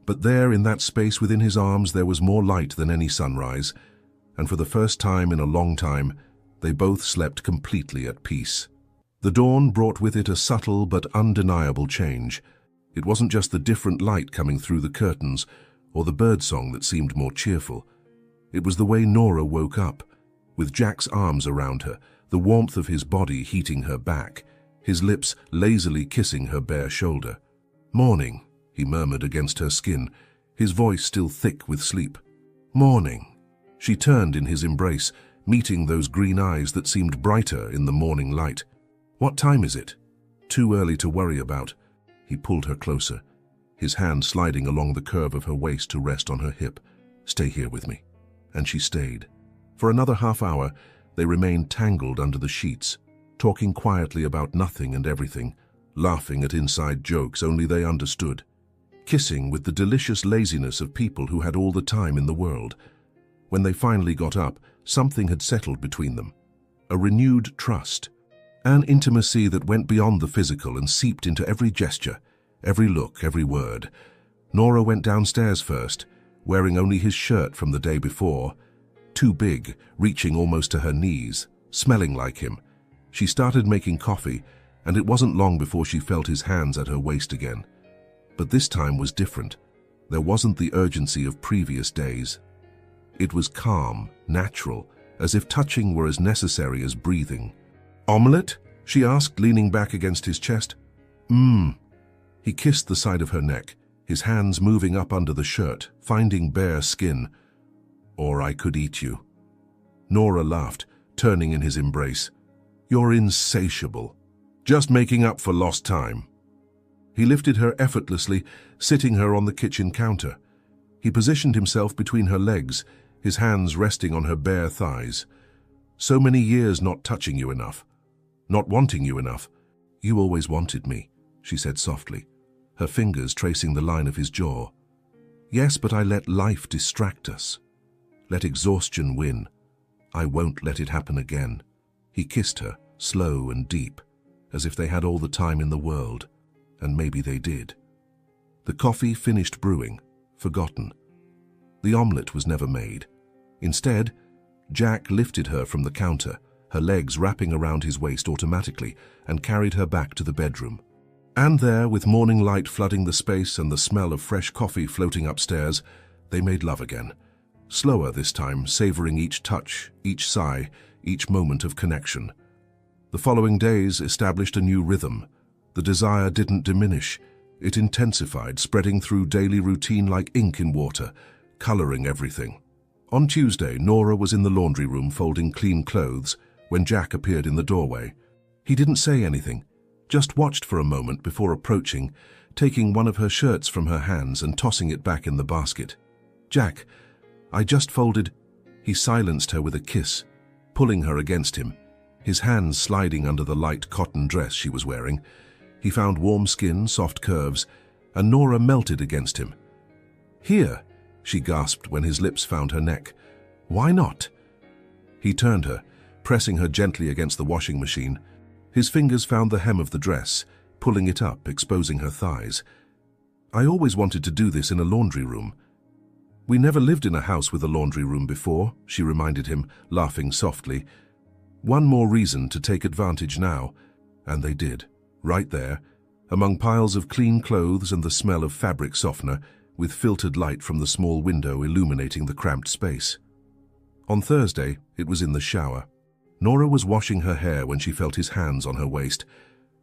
But there, in that space within his arms, there was more light than any sunrise, and for the first time in a long time, they both slept completely at peace. The dawn brought with it a subtle but undeniable change. It wasn't just the different light coming through the curtains, or the birdsong that seemed more cheerful. It was the way Nora woke up, with Jack's arms around her, the warmth of his body heating her back, his lips lazily kissing her bare shoulder. "Morning," he murmured against her skin, his voice still thick with sleep. "Morning." She turned in his embrace, meeting those green eyes that seemed brighter in the morning light. "What time is it?" "Too early to worry about." He pulled her closer, his hand sliding along the curve of her waist to rest on her hip. "Stay here with me." And she stayed. For another half hour, they remained tangled under the sheets, talking quietly about nothing and everything, laughing at inside jokes only they understood, kissing with the delicious laziness of people who had all the time in the world. When they finally got up, something had settled between them, a renewed trust, an intimacy that went beyond the physical and seeped into every gesture, every look, every word. Nora went downstairs first, wearing only his shirt from the day before, too big, reaching almost to her knees, smelling like him. She started making coffee, and it wasn't long before she felt his hands at her waist again. But this time was different. There wasn't the urgency of previous days. It was calm, natural, as if touching were as necessary as breathing. "Omelette?" she asked, leaning back against his chest. He kissed the side of her neck, his hands moving up under the shirt, finding bare skin. "Or I could eat you." Nora laughed, turning in his embrace. "You're insatiable. Just making up for lost time." He lifted her effortlessly, sitting her on the kitchen counter. He positioned himself between her legs, his hands resting on her bare thighs. "So many years not touching you enough. Not wanting you enough." "You always wanted me," she said softly, her fingers tracing the line of his jaw. "Yes, but I let life distract us. Let exhaustion win. I won't let it happen again." He kissed her, slow and deep, as if they had all the time in the world, and maybe they did. The coffee finished brewing, forgotten. The omelette was never made. Instead, Jack lifted her from the counter, her legs wrapping around his waist automatically, and carried her back to the bedroom. And there, with morning light flooding the space and the smell of fresh coffee floating upstairs, they made love again. Slower this time, savoring each touch, each sigh, each moment of connection. The following days established a new rhythm. The desire didn't diminish. It intensified, spreading through daily routine like ink in water, coloring everything. On Tuesday, Nora was in the laundry room folding clean clothes when Jack appeared in the doorway. He didn't say anything, just watched for a moment before approaching, taking one of her shirts from her hands and tossing it back in the basket. "Jack, I just folded." He silenced her with a kiss, pulling her against him, his hands sliding under the light cotton dress she was wearing. He found warm skin, soft curves, and Nora melted against him. "Here," she gasped when his lips found her neck. "Why not?" He turned her, pressing her gently against the washing machine. His fingers found the hem of the dress, pulling it up, exposing her thighs. "I always wanted to do this in a laundry room." We never lived in a house with a laundry room before, she reminded him, laughing softly. One more reason to take advantage now. And they did, right there, among piles of clean clothes and the smell of fabric softener, with filtered light from the small window illuminating the cramped space. On Thursday, it was in the shower. Nora was washing her hair when she felt his hands on her waist.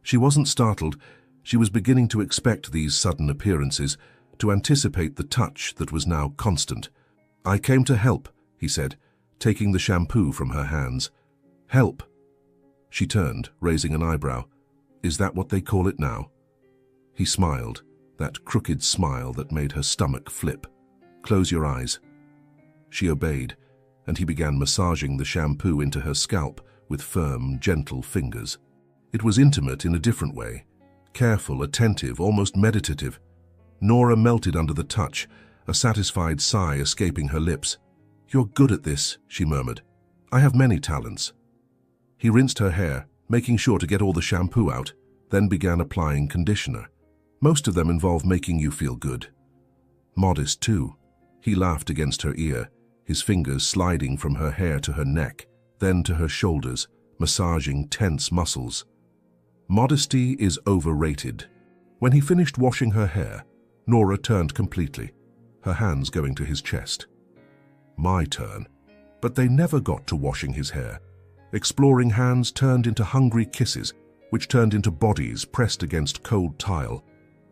She wasn't startled. She was beginning to expect these sudden appearances, to anticipate the touch that was now constant. "I came to help," he said, taking the shampoo from her hands. "Help." She turned, raising an eyebrow. "Is that what they call it now?" He smiled, that crooked smile that made her stomach flip. "Close your eyes." She obeyed, and he began massaging the shampoo into her scalp with firm, gentle fingers. It was intimate in a different way, careful, attentive, almost meditative. Nora melted under the touch, a satisfied sigh escaping her lips. "You're good at this," she murmured. "I have many talents." He rinsed her hair, making sure to get all the shampoo out, then began applying conditioner. Most of them involve making you feel good. Modest, too. He laughed against her ear, his fingers sliding from her hair to her neck, then to her shoulders, massaging tense muscles. Modesty is overrated. When he finished washing her hair, Nora turned completely, her hands going to his chest. My turn. But they never got to washing his hair. Exploring hands turned into hungry kisses, which turned into bodies pressed against cold tile,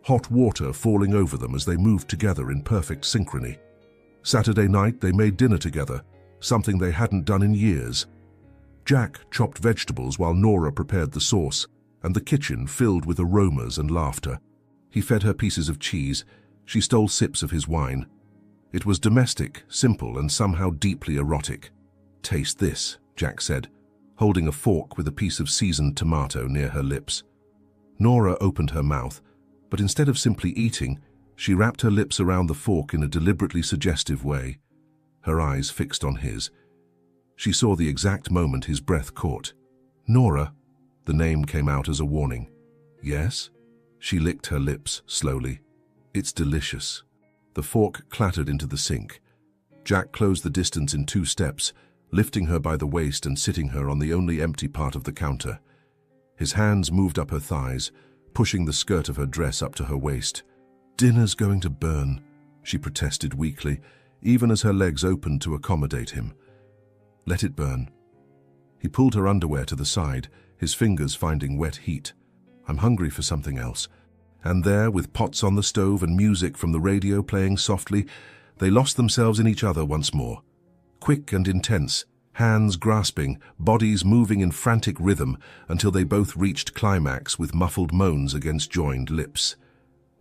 hot water falling over them as they moved together in perfect synchrony. Saturday night they made dinner together, something they hadn't done in years. Jack chopped vegetables while Nora prepared the sauce, and the kitchen filled with aromas and laughter. He fed her pieces of cheese. She stole sips of his wine. It was domestic, simple, and somehow deeply erotic. "Taste this," Jack said, holding a fork with a piece of seasoned tomato near her lips. Nora opened her mouth, but instead of simply eating, she wrapped her lips around the fork in a deliberately suggestive way, her eyes fixed on his. She saw the exact moment his breath caught. "Nora," the name came out as a warning. "Yes?" She licked her lips slowly. "It's delicious." The fork clattered into the sink. Jack closed the distance in 2 steps, lifting her by the waist and sitting her on the only empty part of the counter. His hands moved up her thighs, pushing the skirt of her dress up to her waist. "Dinner's going to burn," she protested weakly, even as her legs opened to accommodate him. "Let it burn." He pulled her underwear to the side, his fingers finding wet heat. "I'm hungry for something else." And there, with pots on the stove and music from the radio playing softly, they lost themselves in each other once more. Quick and intense, hands grasping, bodies moving in frantic rhythm until they both reached climax with muffled moans against joined lips.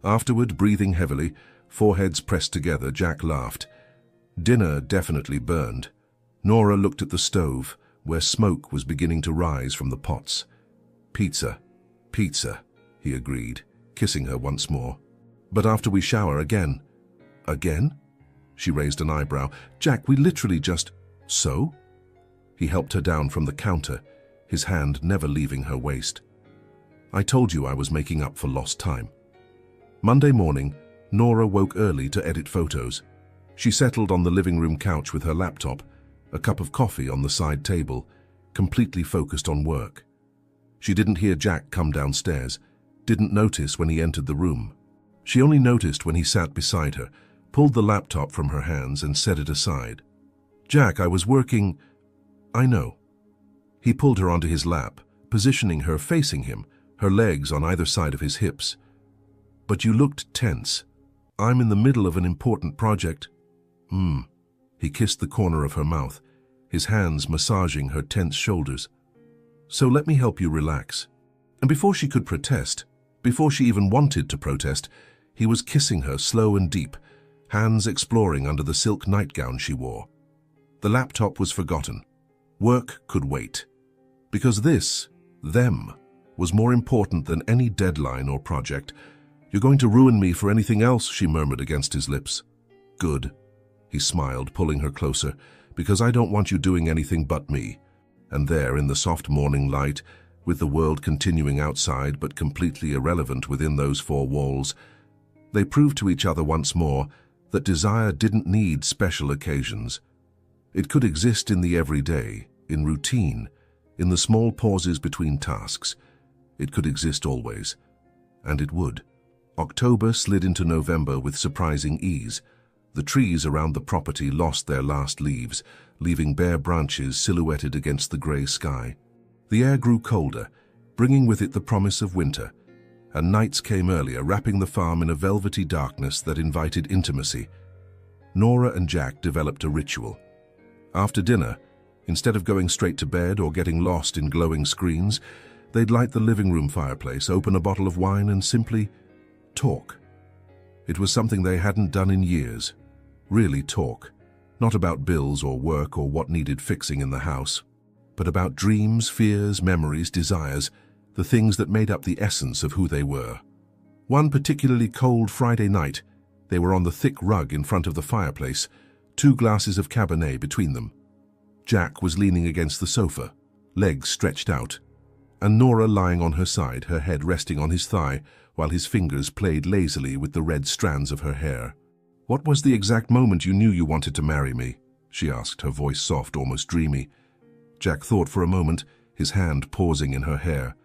Afterward, breathing heavily, foreheads pressed together, Jack laughed. Dinner definitely burned. Nora looked at the stove, where smoke was beginning to rise from the pots. "Pizza, pizza," he agreed, kissing her once more. "But after we shower again." "Again?" She raised an eyebrow. "Jack, we literally just—" "So?" He helped her down from the counter, his hand never leaving her waist. "I told you I was making up for lost time." Monday morning, Nora woke early to edit photos. She settled on the living room couch with her laptop, a cup of coffee on the side table, completely focused on work. She didn't hear Jack come downstairs, didn't notice when he entered the room. She only noticed when he sat beside her, pulled the laptop from her hands and set it aside. "Jack, I was working—" "I know." He pulled her onto his lap, positioning her facing him, her legs on either side of his hips. "But you looked tense. I'm in the middle of an important project." He kissed the corner of her mouth, his hands massaging her tense shoulders. "So let me help you relax." And before she could protest, before she even wanted to protest, he was kissing her slow and deep, hands exploring under the silk nightgown she wore. The laptop was forgotten. Work could wait. Because this, them, was more important than any deadline or project. "You're going to ruin me for anything else," she murmured against his lips. "Good." He smiled, pulling her closer, "because I don't want you doing anything but me." And there, in the soft morning light, with the world continuing outside but completely irrelevant within those 4 walls, they proved to each other once more that desire didn't need special occasions. It could exist in the everyday, in routine, in the small pauses between tasks. It could exist always. And it would. October slid into November with surprising ease. The trees around the property lost their last leaves, leaving bare branches silhouetted against the grey sky. The air grew colder, bringing with it the promise of winter, and nights came earlier, wrapping the farm in a velvety darkness that invited intimacy. Nora and Jack developed a ritual. After dinner, instead of going straight to bed or getting lost in glowing screens, they'd light the living room fireplace, open a bottle of wine, and simply talk. It was something they hadn't done in years. Really talk. Not about bills or work or what needed fixing in the house, but about dreams, fears, memories, desires, the things that made up the essence of who they were. One particularly cold Friday night, they were on the thick rug in front of the fireplace, 2 glasses of Cabernet between them. Jack was leaning against the sofa, legs stretched out, and Nora lying on her side, her head resting on his thigh, while his fingers played lazily with the red strands of her hair. "What was the exact moment you knew you wanted to marry me?" she asked, her voice soft, almost dreamy. Jack thought for a moment, his hand pausing in her hair.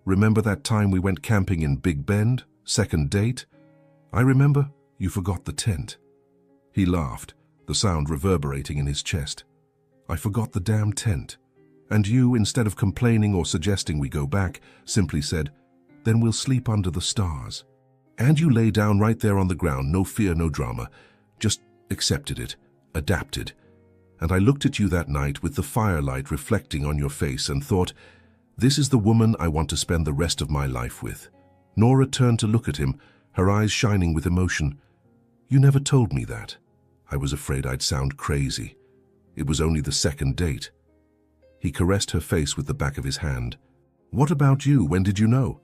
"Remember that time we went camping in Big Bend? Second date?" "I remember. You forgot the tent." He laughed, the sound reverberating in his chest. "I forgot the damn tent. And you, instead of complaining or suggesting we go back, simply said, 'Then we'll sleep under the stars.' And you lay down right there on the ground, no fear, no drama. Just accepted it, adapted. And I looked at you that night with the firelight reflecting on your face and thought, this is the woman I want to spend the rest of my life with." Nora turned to look at him, her eyes shining with emotion. "You never told me that. I was afraid I'd sound crazy. It was only the second date." He caressed her face with the back of his hand. "What about you? When did you know?"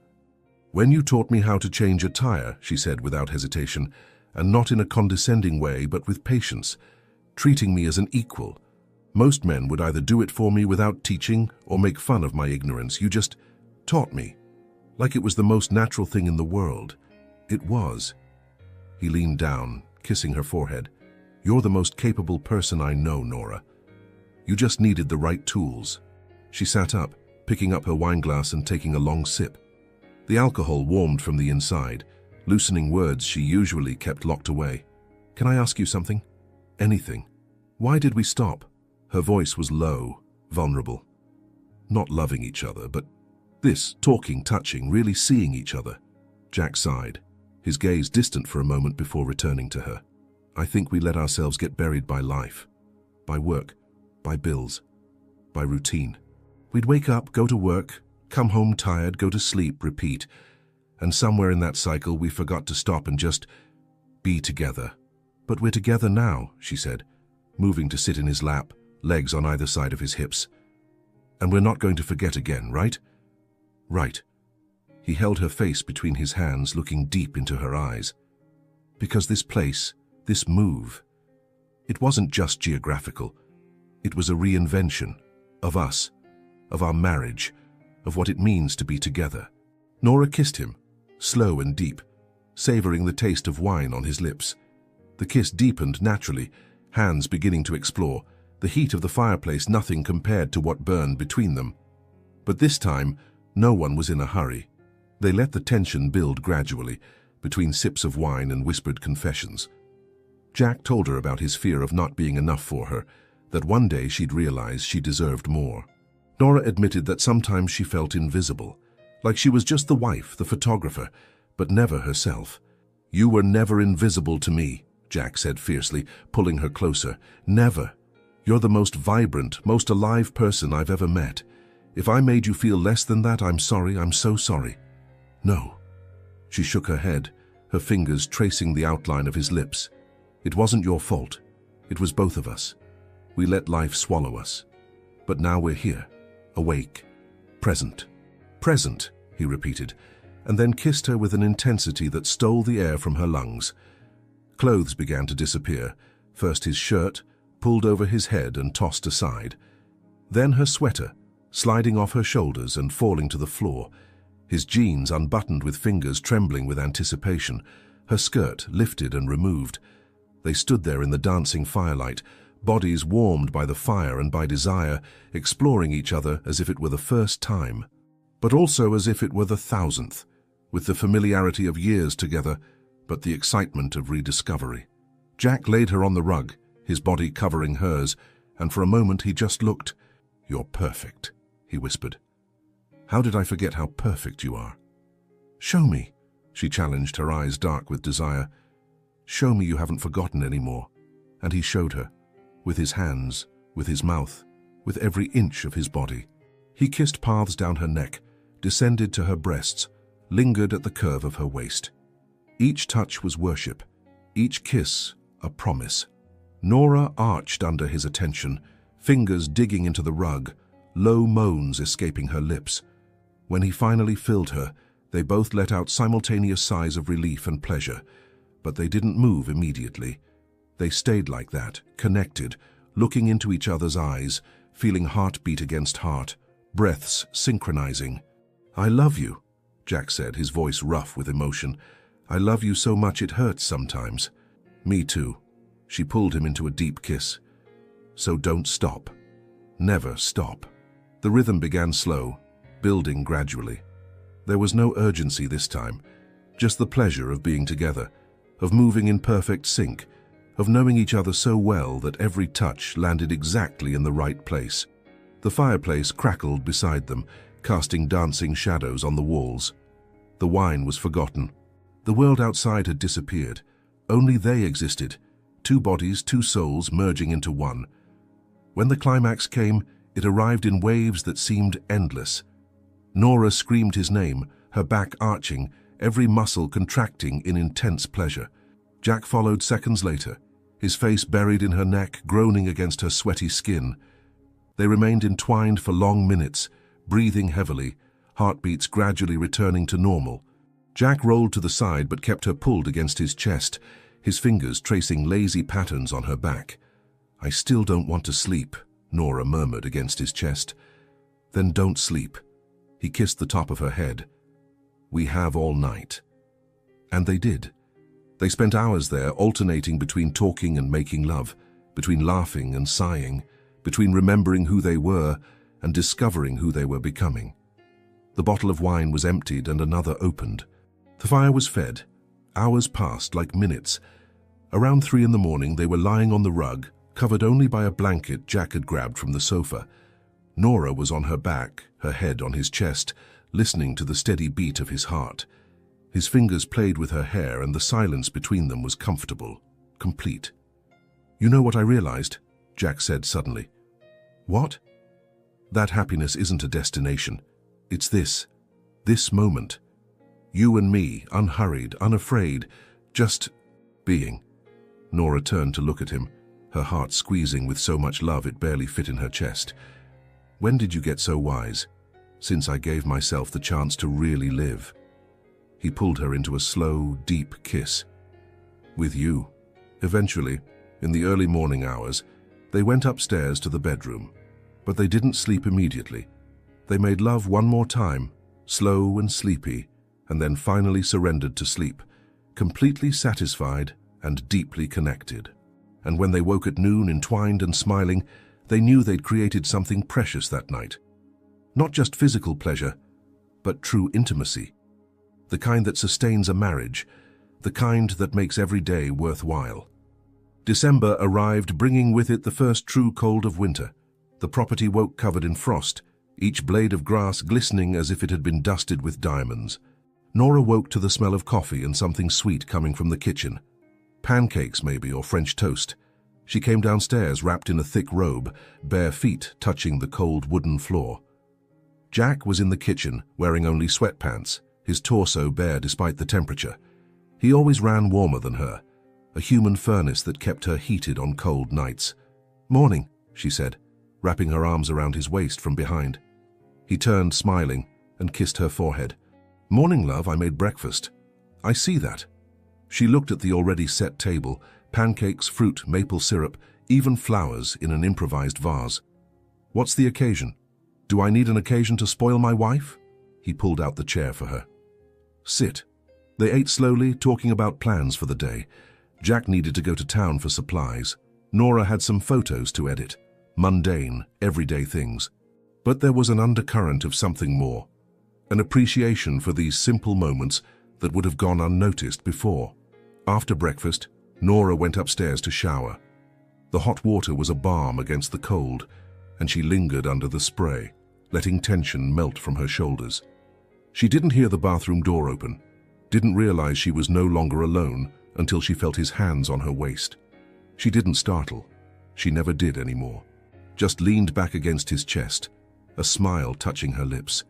"When you taught me how to change a tire," she said without hesitation, and not in a condescending way, but with patience, treating me as an equal. Most men would either do it for me without teaching or make fun of my ignorance. You just taught me, like it was the most natural thing in the world. It was. He leaned down, kissing her forehead. "You're the most capable person I know, Nora. You just needed the right tools." She sat up, picking up her wineglass and taking a long sip. The alcohol warmed from the inside, loosening words she usually kept locked away. "Can I ask you something? Anything. Why did we stop?" Her voice was low, vulnerable. "Not loving each other, but this, talking, touching, really seeing each other." Jack sighed, his gaze distant for a moment before returning to her. "I think we let ourselves get buried by life, by work, by bills, by routine. We'd wake up, go to work, come home tired, go to sleep, repeat. And somewhere in that cycle we forgot to stop and just be together. But we're together now," she said, moving to sit in his lap, legs on either side of his hips. "And we're not going to forget again, right?" "Right." He held her face between his hands, looking deep into her eyes. "Because this place, this move, it wasn't just geographical. It was a reinvention of us, of our marriage, of what it means to be together." Nora kissed him, slow and deep, savoring the taste of wine on his lips. The kiss deepened naturally, hands beginning to explore, the heat of the fireplace nothing compared to what burned between them. But this time, no one was in a hurry. They let the tension build gradually, between sips of wine and whispered confessions. Jack told her about his fear of not being enough for her, that one day she'd realize she deserved more. Nora admitted that sometimes she felt invisible, like she was just the wife, the photographer, but never herself. "You were never invisible to me," Jack said fiercely, pulling her closer. "Never. You're the most vibrant, most alive person I've ever met. If I made you feel less than that, I'm sorry, I'm so sorry." "No." She shook her head, her fingers tracing the outline of his lips. "It wasn't your fault. It was both of us. We let life swallow us. But now we're here, awake, present." "Present," he repeated, and then kissed her with an intensity that stole the air from her lungs. Clothes began to disappear, first his shirt, pulled over his head and tossed aside. Then her sweater, sliding off her shoulders and falling to the floor, his jeans unbuttoned with fingers trembling with anticipation, her skirt lifted and removed. They stood there in the dancing firelight, bodies warmed by the fire and by desire, exploring each other as if it were the first time, but also as if it were the thousandth, with the familiarity of years together, but the excitement of rediscovery. Jack laid her on the rug, his body covering hers, and for a moment he just looked. "You're perfect," he whispered. "How did I forget how perfect you are?" "Show me," she challenged, her eyes dark with desire. "Show me you haven't forgotten anymore." And he showed her, with his hands, with his mouth, with every inch of his body. He kissed paths down her neck, descended to her breasts, lingered at the curve of her waist. Each touch was worship, each kiss a promise. Nora arched under his attention, fingers digging into the rug, low moans escaping her lips. When he finally filled her, they both let out simultaneous sighs of relief and pleasure, but they didn't move immediately. They stayed like that, connected, looking into each other's eyes, feeling heartbeat against heart, breaths synchronizing. "I love you," Jack said, his voice rough with emotion. "I love you so much it hurts sometimes." "Me too." She pulled him into a deep kiss. "So don't stop. Never stop." The rhythm began slow, building gradually. There was no urgency this time, just the pleasure of being together, of moving in perfect sync, of knowing each other so well that every touch landed exactly in the right place. The fireplace crackled beside them, casting dancing shadows on the walls. The wine was forgotten. The world outside had disappeared. Only they existed, two bodies, two souls merging into one. When the climax came, it arrived in waves that seemed endless. Nora screamed his name, her back arching, every muscle contracting in intense pleasure. Jack followed seconds later, his face buried in her neck, groaning against her sweaty skin. They remained entwined for long minutes, breathing heavily, heartbeats gradually returning to normal. Jack rolled to the side but kept her pulled against his chest, his fingers tracing lazy patterns on her back. "I still don't want to sleep," Nora murmured against his chest. "Then don't sleep." He kissed the top of her head. "We have all night." And they did. They spent hours there, alternating between talking and making love, between laughing and sighing, between remembering who they were and discovering who they were becoming. The bottle of wine was emptied and another opened. The fire was fed. Hours passed like minutes. Around 3 in the morning, they were lying on the rug, covered only by a blanket Jack had grabbed from the sofa. Nora was on her back, her head on his chest, listening to the steady beat of his heart. His fingers played with her hair, and the silence between them was comfortable, complete. "You know what I realized?" Jack said suddenly. "What?" "That happiness isn't a destination. It's this moment. You and me, unhurried, unafraid, just being." Nora turned to look at him, her heart squeezing with so much love it barely fit in her chest. "When did you get so wise?" "Since I gave myself the chance to really live." He pulled her into a slow, deep kiss. "With you." Eventually, in the early morning hours, they went upstairs to the bedroom, but they didn't sleep immediately. They made love one more time, slow and sleepy, and then finally surrendered to sleep, completely satisfied and deeply connected. And when they woke at noon, entwined and smiling, they knew they'd created something precious that night. Not just physical pleasure, but true intimacy. The kind that sustains a marriage, the kind that makes every day worthwhile. December arrived, bringing with it the first true cold of winter. The property woke covered in frost, each blade of grass glistening as if it had been dusted with diamonds. Nora woke to the smell of coffee and something sweet coming from the kitchen. Pancakes, maybe, or French toast. She came downstairs wrapped in a thick robe, bare feet touching the cold wooden floor. Jack was in the kitchen, wearing only sweatpants, his torso bare despite the temperature. He always ran warmer than her, a human furnace that kept her heated on cold nights. "Morning," she said, wrapping her arms around his waist from behind. He turned, smiling, and kissed her forehead. "Morning, love, I made breakfast." "I see that." She looked at the already set table, pancakes, fruit, maple syrup, even flowers in an improvised vase. "What's the occasion? Do I need an occasion to spoil my wife?" He pulled out the chair for her. "Sit." They ate slowly, talking about plans for the day. Jack needed to go to town for supplies. Nora had some photos to edit. Mundane, everyday things. But there was an undercurrent of something more. An appreciation for these simple moments that would have gone unnoticed before. After breakfast, Nora went upstairs to shower. The hot water was a balm against the cold, and she lingered under the spray, letting tension melt from her shoulders. She didn't hear the bathroom door open, didn't realize she was no longer alone until she felt his hands on her waist. She didn't startle. She never did anymore. Just leaned back against his chest, a smile touching her lips.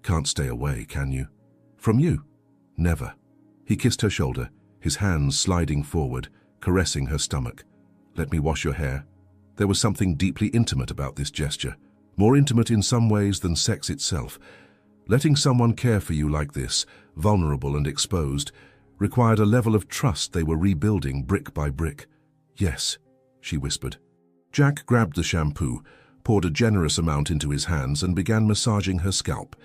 Can't stay away, can you? From you? Never. He kissed her shoulder, his hands sliding forward, caressing her stomach. Let me wash your hair. There was something deeply intimate about this gesture, more intimate in some ways than sex itself. Letting someone care for you like this, vulnerable and exposed, required a level of trust they were rebuilding brick by brick. Yes, she whispered. Jack grabbed the shampoo, poured a generous amount into his hands and began massaging her scalp.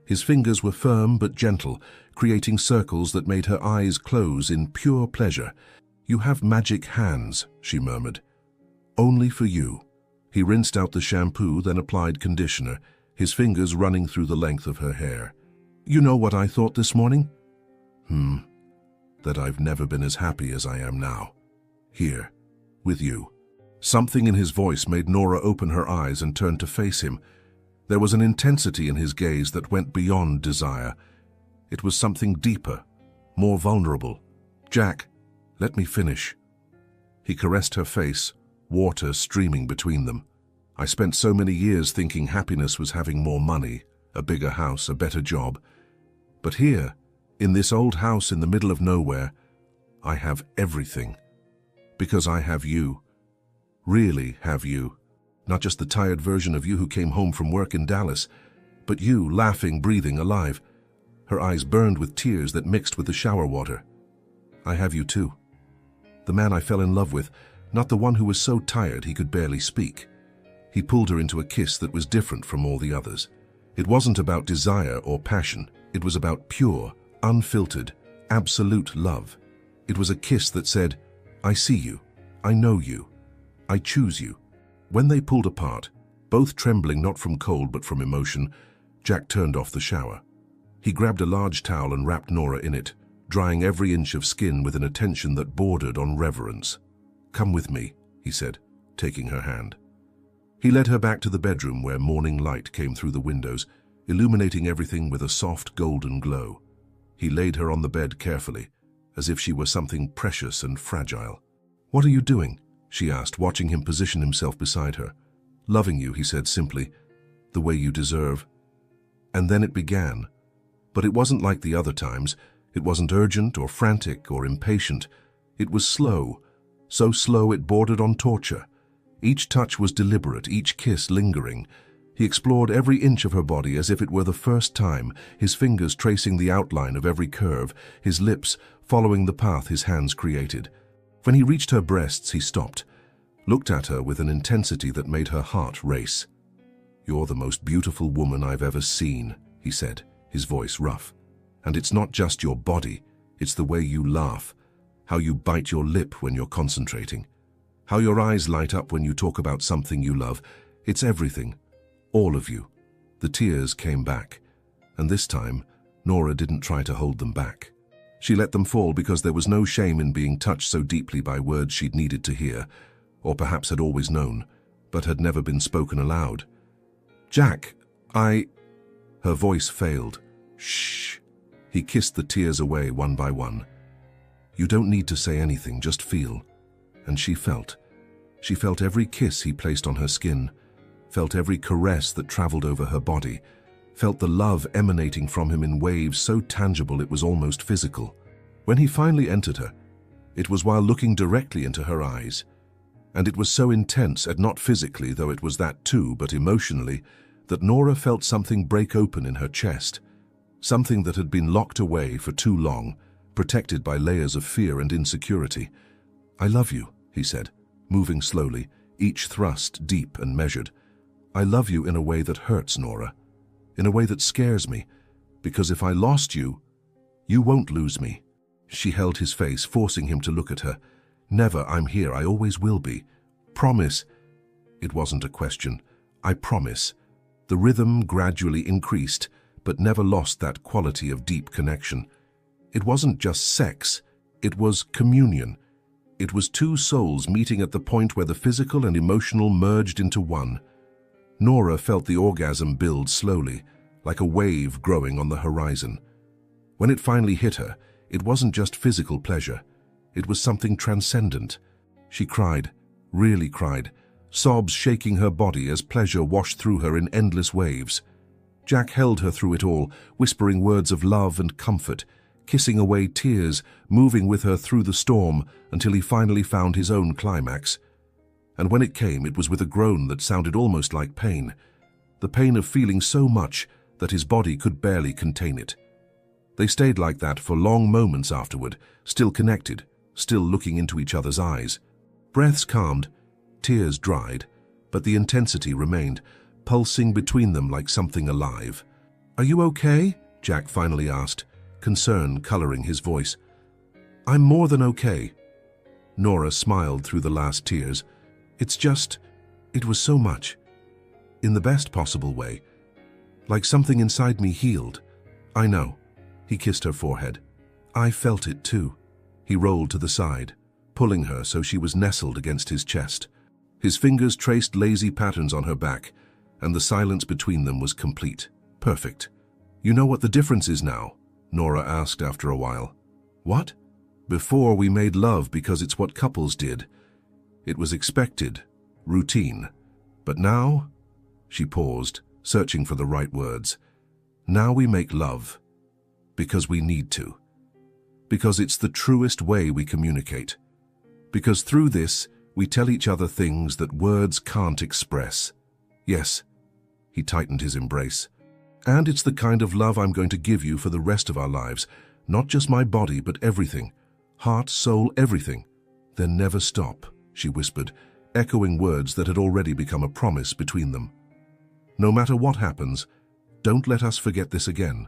His fingers were firm but gentle, creating circles that made her eyes close in pure pleasure. You have magic hands, she murmured. Only for you. He rinsed out the shampoo, then applied conditioner, his fingers running through the length of her hair. You know what I thought this morning? That I've never been as happy as I am now. Here, with you. Something in his voice made Nora open her eyes and turn to face him. There was an intensity in his gaze that went beyond desire. It was something deeper, more vulnerable. Jack, let me finish. He caressed her face, water streaming between them. I spent so many years thinking happiness was having more money, a bigger house, a better job. But here, in this old house in the middle of nowhere, I have everything. Because I have you. Really have you. Not just the tired version of you who came home from work in Dallas, but you, laughing, breathing, alive. Her eyes burned with tears that mixed with the shower water. I have you too. The man I fell in love with, not the one who was so tired he could barely speak. He pulled her into a kiss that was different from all the others. It wasn't about desire or passion. It was about pure, unfiltered, absolute love. It was a kiss that said, I see you. I know you. I choose you. When they pulled apart, both trembling not from cold but from emotion, Jack turned off the shower. He grabbed a large towel and wrapped Nora in it, drying every inch of skin with an attention that bordered on reverence. Come with me, he said, taking her hand. He led her back to the bedroom where morning light came through the windows, illuminating everything with a soft golden glow. He laid her on the bed carefully, as if she were something precious and fragile. What are you doing? She asked, watching him position himself beside her. Loving you, he said simply, the way you deserve. And then it began. But it wasn't like the other times. It wasn't urgent or frantic or impatient. It was slow, so slow it bordered on torture. Each touch was deliberate, each kiss lingering. He explored every inch of her body as if it were the first time, his fingers tracing the outline of every curve, his lips following the path his hands created. When he reached her breasts, he stopped, looked at her with an intensity that made her heart race. You're the most beautiful woman I've ever seen, he said, his voice rough. And it's not just your body, it's the way you laugh, how you bite your lip when you're concentrating, how your eyes light up when you talk about something you love. It's everything, all of you. The tears came back, and this time, Nora didn't try to hold them back. She let them fall because there was no shame in being touched so deeply by words she'd needed to hear, or perhaps had always known, but had never been spoken aloud. Jack, Her voice failed. Shh. He kissed the tears away one by one. You don't need to say anything, just feel. And she felt. She felt every kiss he placed on her skin, felt every caress that traveled over her body, felt the love emanating from him in waves so tangible it was almost physical. When he finally entered her, it was while looking directly into her eyes. And it was so intense, and not physically, though it was that too, but emotionally, that Nora felt something break open in her chest, something that had been locked away for too long, protected by layers of fear and insecurity. I love you, he said, moving slowly, each thrust deep and measured. I love you in a way that hurts, Nora. In a way that scares me, because if I lost you, you won't lose me. She held his face, forcing him to look at her. "Never, I'm here, I always will be. Promise." It wasn't a question. "I promise." The rhythm gradually increased, but never lost that quality of deep connection. It wasn't just sex, it was communion. It was two souls meeting at the point where the physical and emotional merged into one. Nora felt the orgasm build slowly, like a wave growing on the horizon. When it finally hit her, it wasn't just physical pleasure. It was something transcendent. She cried, really cried, sobs shaking her body as pleasure washed through her in endless waves. Jack held her through it all, whispering words of love and comfort, kissing away tears, moving with her through the storm until he finally found his own climax. And when it came, it was with a groan that sounded almost like pain, the pain of feeling so much that his body could barely contain it. They stayed like that for long moments afterward, still connected, still looking into each other's eyes. Breaths calmed, tears dried, but the intensity remained, pulsing between them like something alive. "Are you okay?" Jack finally asked, concern coloring his voice. "I'm more than okay." Nora smiled through the last tears. It was so much. In the best possible way. Like something inside me healed. I know." He kissed her forehead. "I felt it too." He rolled to the side, pulling her so she was nestled against his chest. His fingers traced lazy patterns on her back, and the silence between them was complete. Perfect. "You know what the difference is now?" Nora asked after a while. "What?" "Before we made love because it's what couples did. It was expected, routine. But now?" She paused, searching for the right words. "Now we make love. Because we need to. Because it's the truest way we communicate. Because through this, we tell each other things that words can't express. Yes." He tightened his embrace. "And it's the kind of love I'm going to give you for the rest of our lives. Not just my body, but everything. Heart, soul, everything. Then never stop," she whispered, echoing words that had already become a promise between them. "No matter what happens, don't let us forget this again.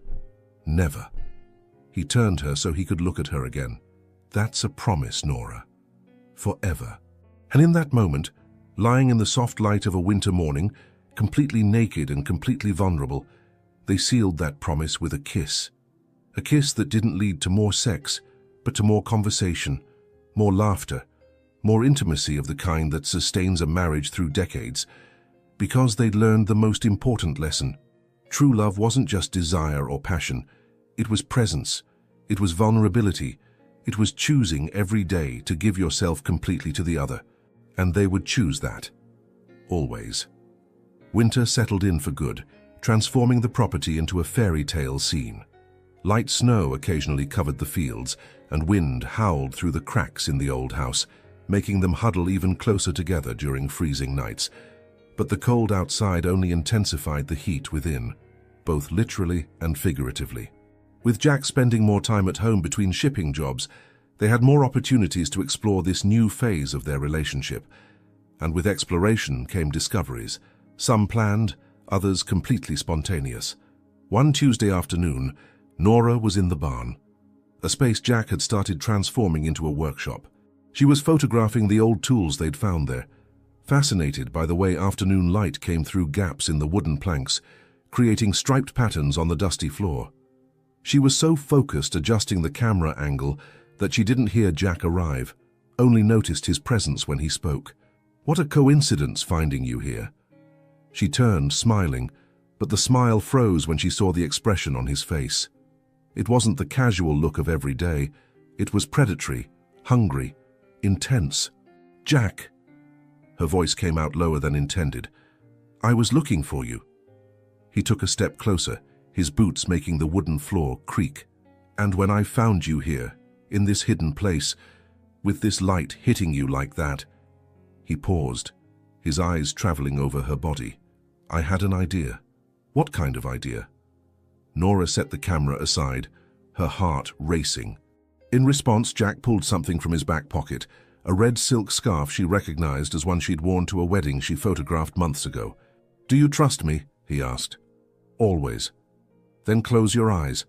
Never." He turned her so he could look at her again. "That's a promise, Nora. Forever." And in that moment, lying in the soft light of a winter morning, completely naked and completely vulnerable, they sealed that promise with a kiss. A kiss that didn't lead to more sex, but to more conversation, more laughter, more intimacy of the kind that sustains a marriage through decades. Because they'd learned the most important lesson. True love wasn't just desire or passion. It was presence. It was vulnerability. It was choosing every day to give yourself completely to the other. And they would choose that. Always. Winter settled in for good, transforming the property into a fairy tale scene. Light snow occasionally covered the fields, and wind howled through the cracks in the old house, making them huddle even closer together during freezing nights. But the cold outside only intensified the heat within, both literally and figuratively. With Jack spending more time at home between shipping jobs, they had more opportunities to explore this new phase of their relationship. And with exploration came discoveries, some planned, others completely spontaneous. One Tuesday afternoon, Nora was in the barn, a space Jack had started transforming into a workshop. She was photographing the old tools they'd found there, fascinated by the way afternoon light came through gaps in the wooden planks, creating striped patterns on the dusty floor. She was so focused adjusting the camera angle that she didn't hear Jack arrive, only noticed his presence when he spoke. "What a coincidence finding you here." She turned, smiling, but the smile froze when she saw the expression on his face. It wasn't the casual look of every day. It was predatory, hungry, intense. "Jack." Her voice came out lower than intended. "I was looking for you." He took a step closer, his boots making the wooden floor creak. "And when I found you here, in this hidden place, with this light hitting you like that." He paused, his eyes traveling over her body. "I had an idea." "What kind of idea?" Nora set the camera aside, her heart racing. In response, Jack pulled something from his back pocket, a red silk scarf she recognized as one she'd worn to a wedding she photographed months ago. "Do you trust me?" he asked. "Always." "Then close your eyes."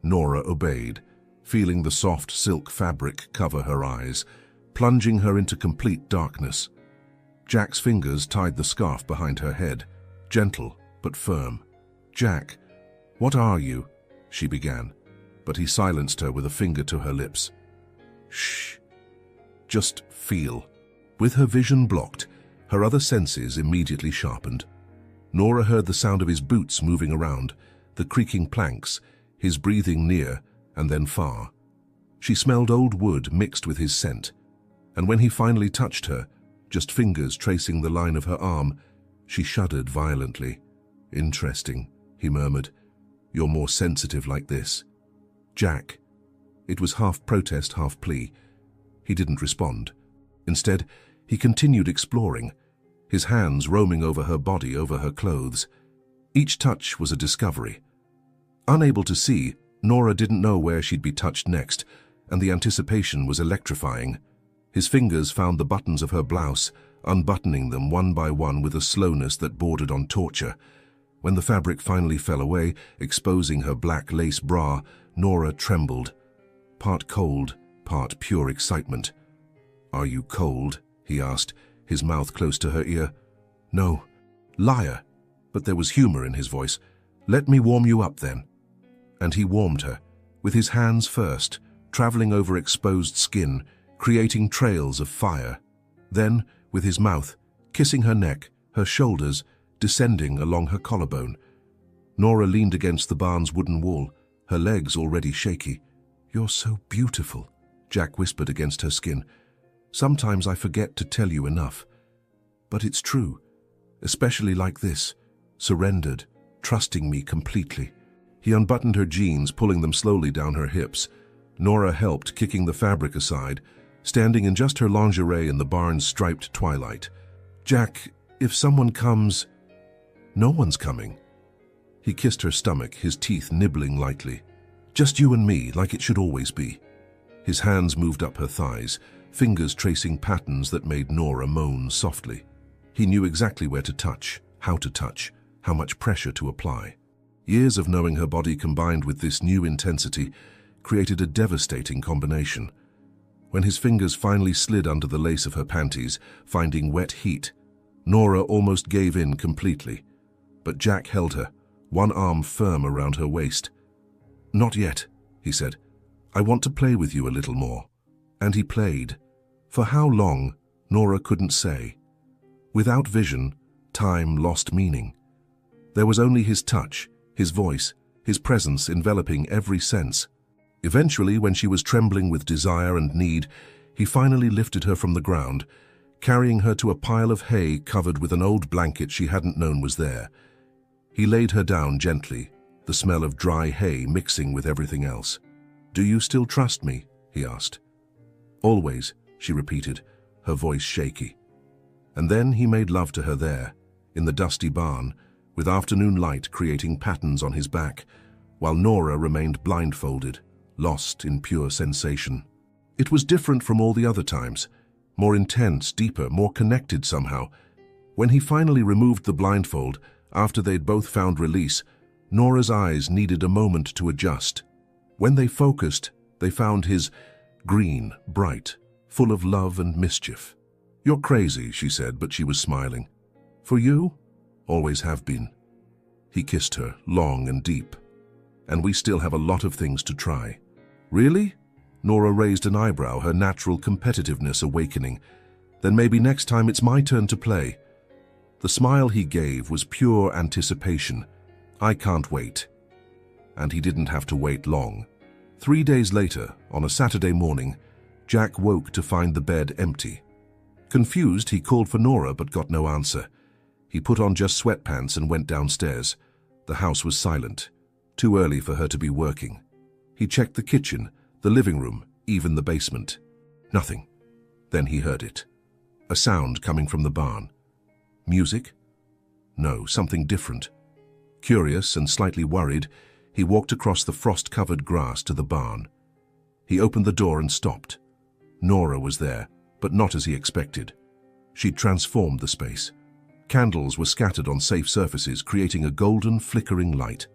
Nora obeyed, feeling the soft silk fabric cover her eyes, plunging her into complete darkness. Jack's fingers tied the scarf behind her head, gentle but firm. "Jack, what are you?" she began, but he silenced her with a finger to her lips. "Shh. Just feel." With her vision blocked, her other senses immediately sharpened. Nora heard the sound of his boots moving around, the creaking planks, his breathing near and then far. She smelled old wood mixed with his scent, and when he finally touched her, just fingers tracing the line of her arm, she shuddered violently. "Interesting," he murmured. "You're more sensitive like this." "Jack." It was half protest, half plea. He didn't respond. Instead, he continued exploring, his hands roaming over her body, over her clothes. Each touch was a discovery. Unable to see, Nora didn't know where she'd be touched next, and the anticipation was electrifying. His fingers found the buttons of her blouse, unbuttoning them one by one with a slowness that bordered on torture. When the fabric finally fell away, exposing her black lace bra, Nora trembled, part cold, part pure excitement. "Are you cold?" he asked, his mouth close to her ear. "No." "Liar." But there was humor in his voice. "Let me warm you up then." And he warmed her, with his hands first, traveling over exposed skin, creating trails of fire. Then, with his mouth, kissing her neck, her shoulders, descending along her collarbone. Nora leaned against the barn's wooden wall, her legs already shaky. "You're so beautiful," Jack whispered against her skin. "Sometimes I forget to tell you enough. But it's true, especially like this, surrendered, trusting me completely." He unbuttoned her jeans, pulling them slowly down her hips. Nora helped, kicking the fabric aside, standing in just her lingerie in the barn's striped twilight. "Jack, if someone comes..." "No one's coming." He kissed her stomach, his teeth nibbling lightly. "Just you and me, like it should always be." His hands moved up her thighs, fingers tracing patterns that made Nora moan softly. He knew exactly where to touch, how much pressure to apply. Years of knowing her body combined with this new intensity created a devastating combination. When his fingers finally slid under the lace of her panties, finding wet heat, Nora almost gave in completely. But Jack held her, one arm firm around her waist. "Not yet," he said. "I want to play with you a little more." And he played. For how long, Nora couldn't say. Without vision, time lost meaning. There was only his touch, his voice, his presence enveloping every sense. Eventually, when she was trembling with desire and need, he finally lifted her from the ground, carrying her to a pile of hay covered with an old blanket she hadn't known was there. He laid her down gently, the smell of dry hay mixing with everything else. "Do you still trust me?" he asked. "Always," she repeated, her voice shaky. And then he made love to her there, in the dusty barn, with afternoon light creating patterns on his back, while Nora remained blindfolded, lost in pure sensation. It was different from all the other times, more intense, deeper, more connected somehow. When he finally removed the blindfold, after they'd both found release, Nora's eyes needed a moment to adjust. When they focused, they found his green, bright, full of love and mischief. "You're crazy," she said, but she was smiling. "For you? Always have been." He kissed her, long and deep. "And we still have a lot of things to try." "Really?" Nora raised an eyebrow, her natural competitiveness awakening. "Then maybe next time it's my turn to play." The smile he gave was pure anticipation. "I can't wait." And he didn't have to wait long. 3 days later, on a Saturday morning, Jack woke to find the bed empty. Confused, he called for Nora but got no answer. He put on just sweatpants and went downstairs. The house was silent, too early for her to be working. He checked the kitchen, the living room, even the basement. Nothing. Then he heard it. A sound coming from the barn. Music? No, something different. Curious and slightly worried, he walked across the frost-covered grass to the barn. He opened the door and stopped. Nora was there, but not as he expected. She'd transformed the space. Candles were scattered on safe surfaces, creating a golden, flickering light.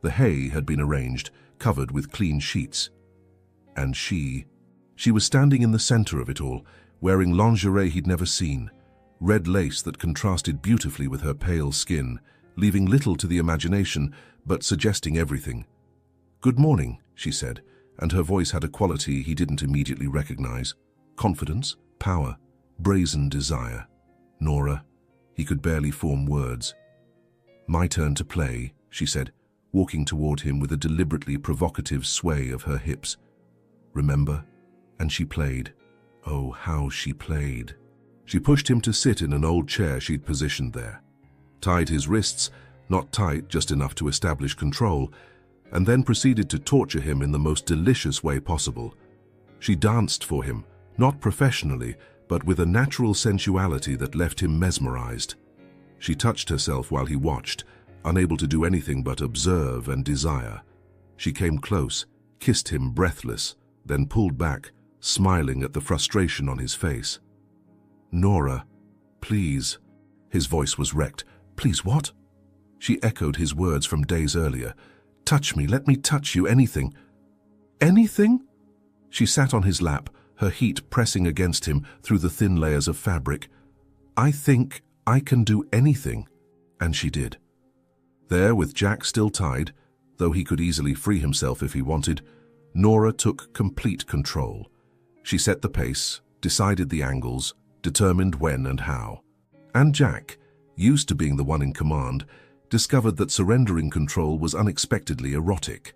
The hay had been arranged, covered with clean sheets. And she was standing in the center of it all, wearing lingerie he'd never seen, red lace that contrasted beautifully with her pale skin, leaving little to the imagination, but suggesting everything. "Good morning," she said, and her voice had a quality he didn't immediately recognize. Confidence, power, brazen desire. "Nora," he could barely form words. "My turn to play," she said, walking toward him with a deliberately provocative sway of her hips. "Remember?" And she played. Oh, how she played. She pushed him to sit in an old chair she'd positioned there, tied his wrists, not tight, just enough to establish control, and then proceeded to torture him in the most delicious way possible. She danced for him, not professionally, but with a natural sensuality that left him mesmerized. She touched herself while he watched, unable to do anything but observe and desire. She came close, kissed him breathless, then pulled back, smiling at the frustration on his face. "Nora, please." His voice was wrecked. "Please what?" She echoed his words from days earlier. "Touch me, let me touch you, anything." "Anything?" She sat on his lap, her heat pressing against him through the thin layers of fabric. "I think I can do anything." And she did. There, with Jack still tied, though he could easily free himself if he wanted, Nora took complete control. She set the pace, decided the angles, determined when and how. And Jack, used to being the one in command, discovered that surrendering control was unexpectedly erotic.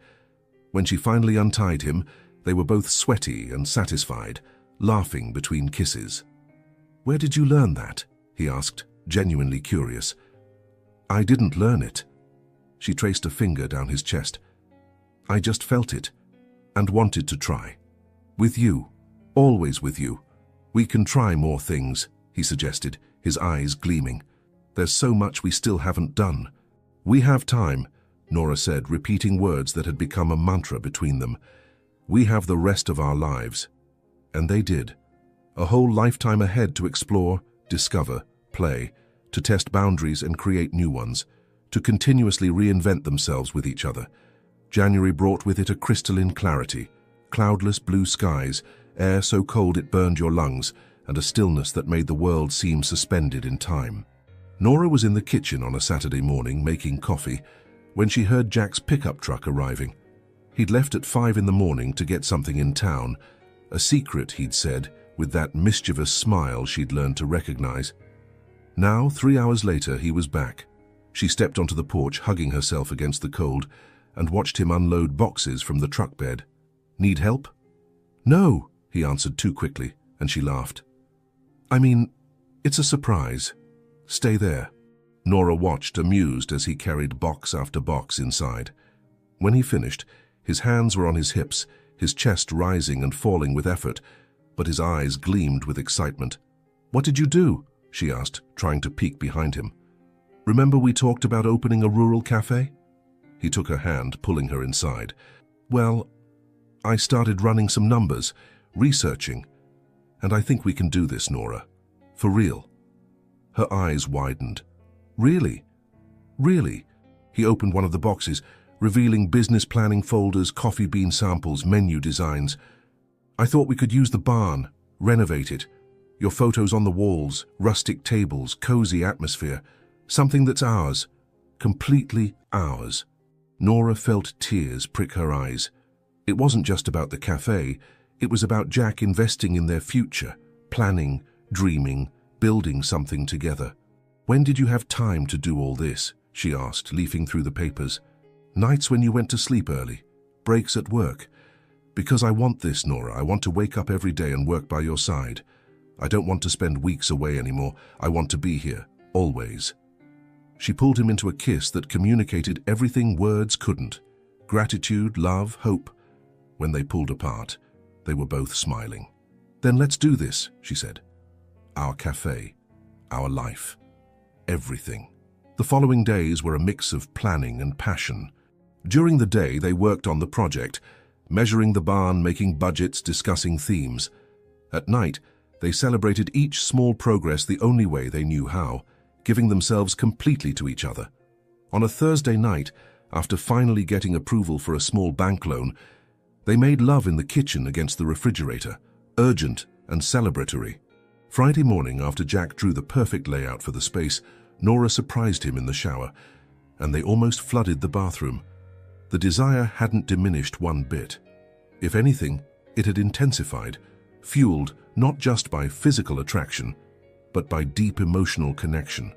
When she finally untied him, they were both sweaty and satisfied, laughing between kisses. "Where did you learn that?" he asked, genuinely curious. "I didn't learn it." She traced a finger down his chest. "I just felt it, and wanted to try. With you, always with you. We can try more things," he suggested, his eyes gleaming. "There's so much we still haven't done." "We have time," Nora said, repeating words that had become a mantra between them. "We have the rest of our lives." And they did. A whole lifetime ahead to explore, discover, play, to test boundaries and create new ones, to continuously reinvent themselves with each other. January brought with it a crystalline clarity, cloudless blue skies, air so cold it burned your lungs, and a stillness that made the world seem suspended in time. Nora was in the kitchen on a Saturday morning making coffee when she heard Jack's pickup truck arriving. He'd left at 5 in the morning to get something in town, a secret, he'd said, with that mischievous smile she'd learned to recognize. Now, 3 hours later, he was back. She stepped onto the porch, hugging herself against the cold, and watched him unload boxes from the truck bed. "Need help?" "No," he answered too quickly, and she laughed. "I mean, it's a surprise. Stay there." Nora watched, amused, as he carried box after box inside. When he finished, his hands were on his hips, his chest rising and falling with effort, but his eyes gleamed with excitement. "What did you do?" she asked, trying to peek behind him. "Remember we talked about opening a rural cafe?" He took her hand, pulling her inside. "Well, I started running some numbers, researching, and I think we can do this, Nora. For real." Her eyes widened. "Really? Really?" He opened one of the boxes, revealing business planning folders, coffee bean samples, menu designs. "I thought we could use the barn, renovate it. Your photos on the walls, rustic tables, cozy atmosphere. Something that's ours. Completely ours." Nora felt tears prick her eyes. It wasn't just about the cafe. It was about Jack investing in their future, planning, dreaming, building something together. "When did you have time to do all this?" she asked, leafing through the papers. "Nights when you went to sleep early? Breaks at work? Because I want this, Nora. I want to wake up every day and work by your side. I don't want to spend weeks away anymore. I want to be here, always." She pulled him into a kiss that communicated everything words couldn't. Gratitude, love, hope. When they pulled apart, they were both smiling. "Then let's do this," she said. "Our cafe, our life, everything." The following days were a mix of planning and passion. During the day, they worked on the project, measuring the barn, making budgets, discussing themes. At night, they celebrated each small progress the only way they knew how, giving themselves completely to each other. On a Thursday night, after finally getting approval for a small bank loan, They made love in the kitchen against the refrigerator, urgent and celebratory. Friday morning, after Jack drew the perfect layout for the space, Nora surprised him in the shower, and they almost flooded the bathroom. The desire hadn't diminished one bit. If anything, it had intensified, fueled not just by physical attraction, but by deep emotional connection.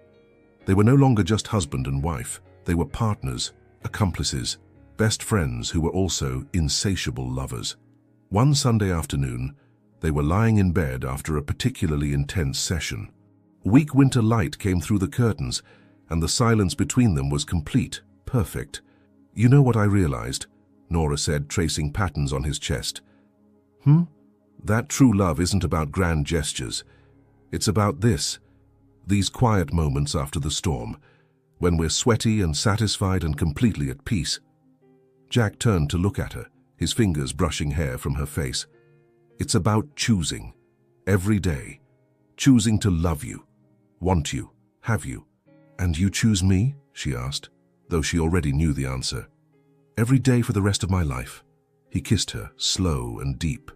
They were no longer just husband and wife. They were partners, accomplices, best friends who were also insatiable lovers. One Sunday afternoon, they were lying in bed after a particularly intense session. Weak winter light came through the curtains, and the silence between them was complete, perfect. "You know what I realized?" Nora said, tracing patterns on his chest. That true love isn't about grand gestures. It's about these quiet moments after the storm, when we're sweaty and satisfied and completely at peace. Jack turned to look at her, his fingers brushing hair from her face. "It's about choosing, every day, choosing to love you, want you, have you." "And you choose me?" she asked, though she already knew the answer. "Every day for the rest of my life." He kissed her, slow and deep.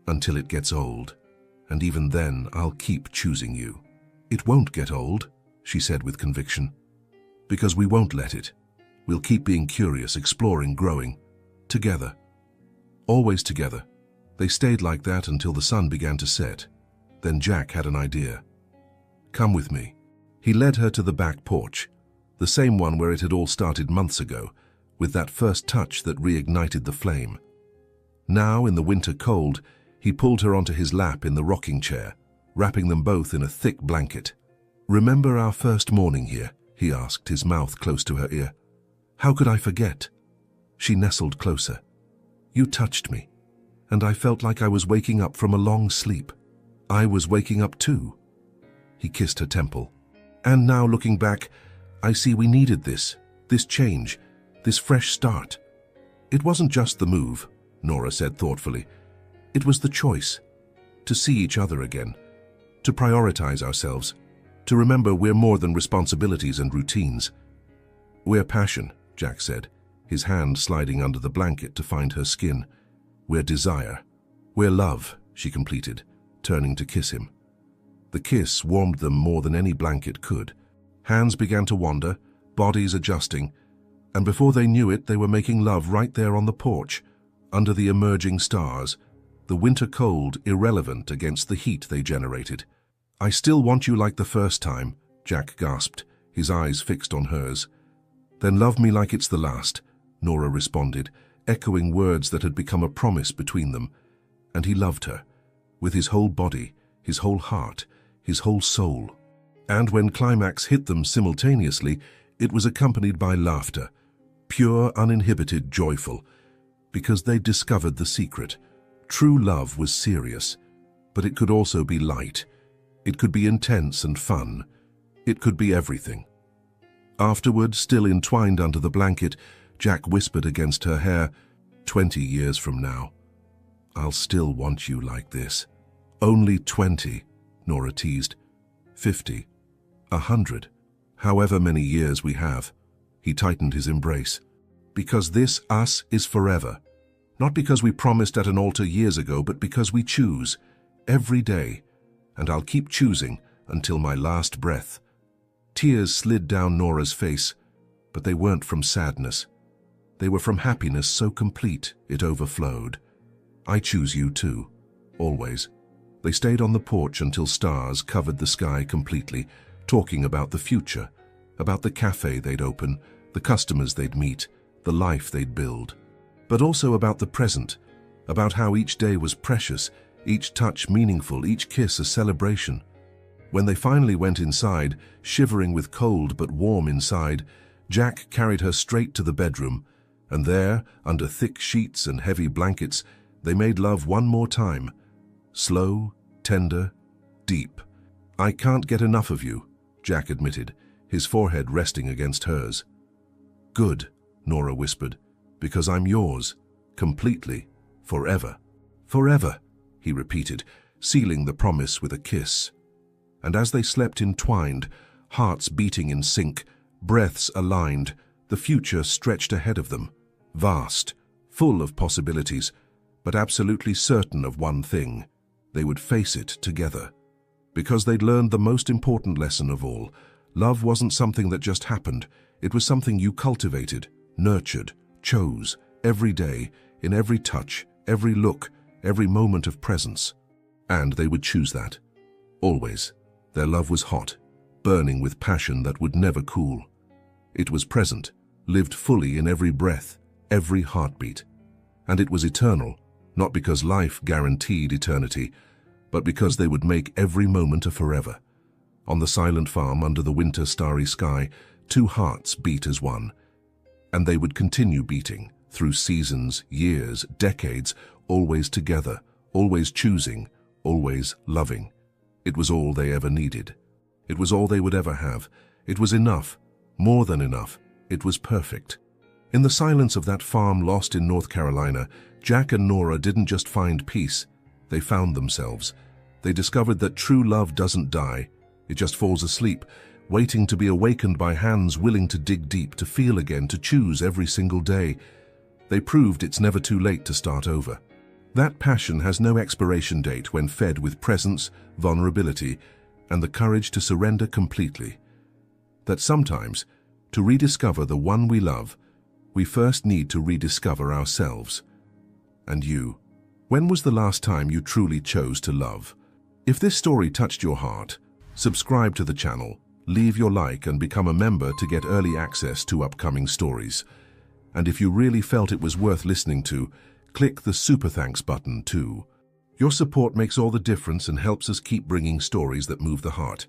"Until it gets old, and even then I'll keep choosing you." "It won't get old," she said with conviction. "Because we won't let it. We'll keep being curious, exploring, growing. Together. Always together." They stayed like that until the sun began to set. Then Jack had an idea. "Come with me." He led her to the back porch, the same one where it had all started months ago, with that first touch that reignited the flame. Now, in the winter cold, he pulled her onto his lap in the rocking chair, wrapping them both in a thick blanket. "Remember our first morning here?" he asked, his mouth close to her ear. "How could I forget?" She nestled closer. "You touched me, and I felt like I was waking up from a long sleep. I was waking up too." He kissed her temple. "And now, looking back, I see we needed this change, this fresh start." "It wasn't just the move," Nora said thoughtfully. "It was the choice. To see each other again. To prioritize ourselves. To remember we're more than responsibilities and routines." "We're passion," Jack said, his hand sliding under the blanket to find her skin. "We're desire. We're love," she completed, turning to kiss him. The kiss warmed them more than any blanket could. Hands began to wander, bodies adjusting, and before they knew it, they were making love right there on the porch, under the emerging stars, the winter cold irrelevant against the heat they generated. "I still want you like the first time," Jack gasped, his eyes fixed on hers. "Then love me like it's the last," Nora responded, echoing words that had become a promise between them. And he loved her, with his whole body, his whole heart, his whole soul. And when climax hit them simultaneously, it was accompanied by laughter, pure, uninhibited, joyful, because they'd discovered the secret. True love was serious, but it could also be light. It could be intense and fun. It could be everything. Afterward, still entwined under the blanket, Jack whispered against her hair, 20 years from now, I'll still want you like this." "Only 20, Nora teased. 50, 100, however many years we have." He tightened his embrace. "Because this us is forever. Not because we promised at an altar years ago, but because we choose, every day, and I'll keep choosing until my last breath." Tears slid down Nora's face, but they weren't from sadness. They were from happiness so complete it overflowed. "I choose you too, always." They stayed on the porch until stars covered the sky completely, talking about the future, about the cafe they'd open, the customers they'd meet, the life they'd build. But also about the present, about how each day was precious, each touch meaningful, each kiss a celebration. When they finally went inside, shivering with cold but warm inside, Jack carried her straight to the bedroom, and there, under thick sheets and heavy blankets, they made love one more time. Slow, tender, deep. "I can't get enough of you," Jack admitted, his forehead resting against hers. "Good," Nora whispered, "because I'm yours, completely, forever." "Forever," he repeated, sealing the promise with a kiss. And as they slept entwined, hearts beating in sync, breaths aligned, the future stretched ahead of them, vast, full of possibilities, but absolutely certain of one thing: they would face it together. Because they'd learned the most important lesson of all: love wasn't something that just happened. It was something you cultivated, nurtured, chose, every day, in every touch, every look, every moment of presence. And they would choose that. Always. Their love was hot, burning with passion that would never cool. It was present, lived fully in every breath, every heartbeat. And it was eternal, not because life guaranteed eternity, but because they would make every moment a forever. On the silent farm under the winter starry sky, two hearts beat as one. And they would continue beating, through seasons, years, decades, always together, always choosing, always loving. It was all they ever needed. It was all they would ever have. It was enough, more than enough. It was perfect. In the silence of that farm lost in North Carolina, Jack and Nora didn't just find peace. They found themselves. They discovered that true love doesn't die. It just falls asleep, waiting to be awakened by hands willing to dig deep, to feel again, to choose every single day. They proved it's never too late to start over. That passion has no expiration date when fed with presence, vulnerability, and the courage to surrender completely. That sometimes, to rediscover the one we love, we first need to rediscover ourselves. And you, when was the last time you truly chose to love? If this story touched your heart, subscribe to the channel, leave your like, and become a member to get early access to upcoming stories. And if you really felt it was worth listening to, click the super thanks button too. Your support makes all the difference and helps us keep bringing stories that move the heart.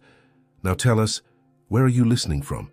Now tell us, where are you listening from?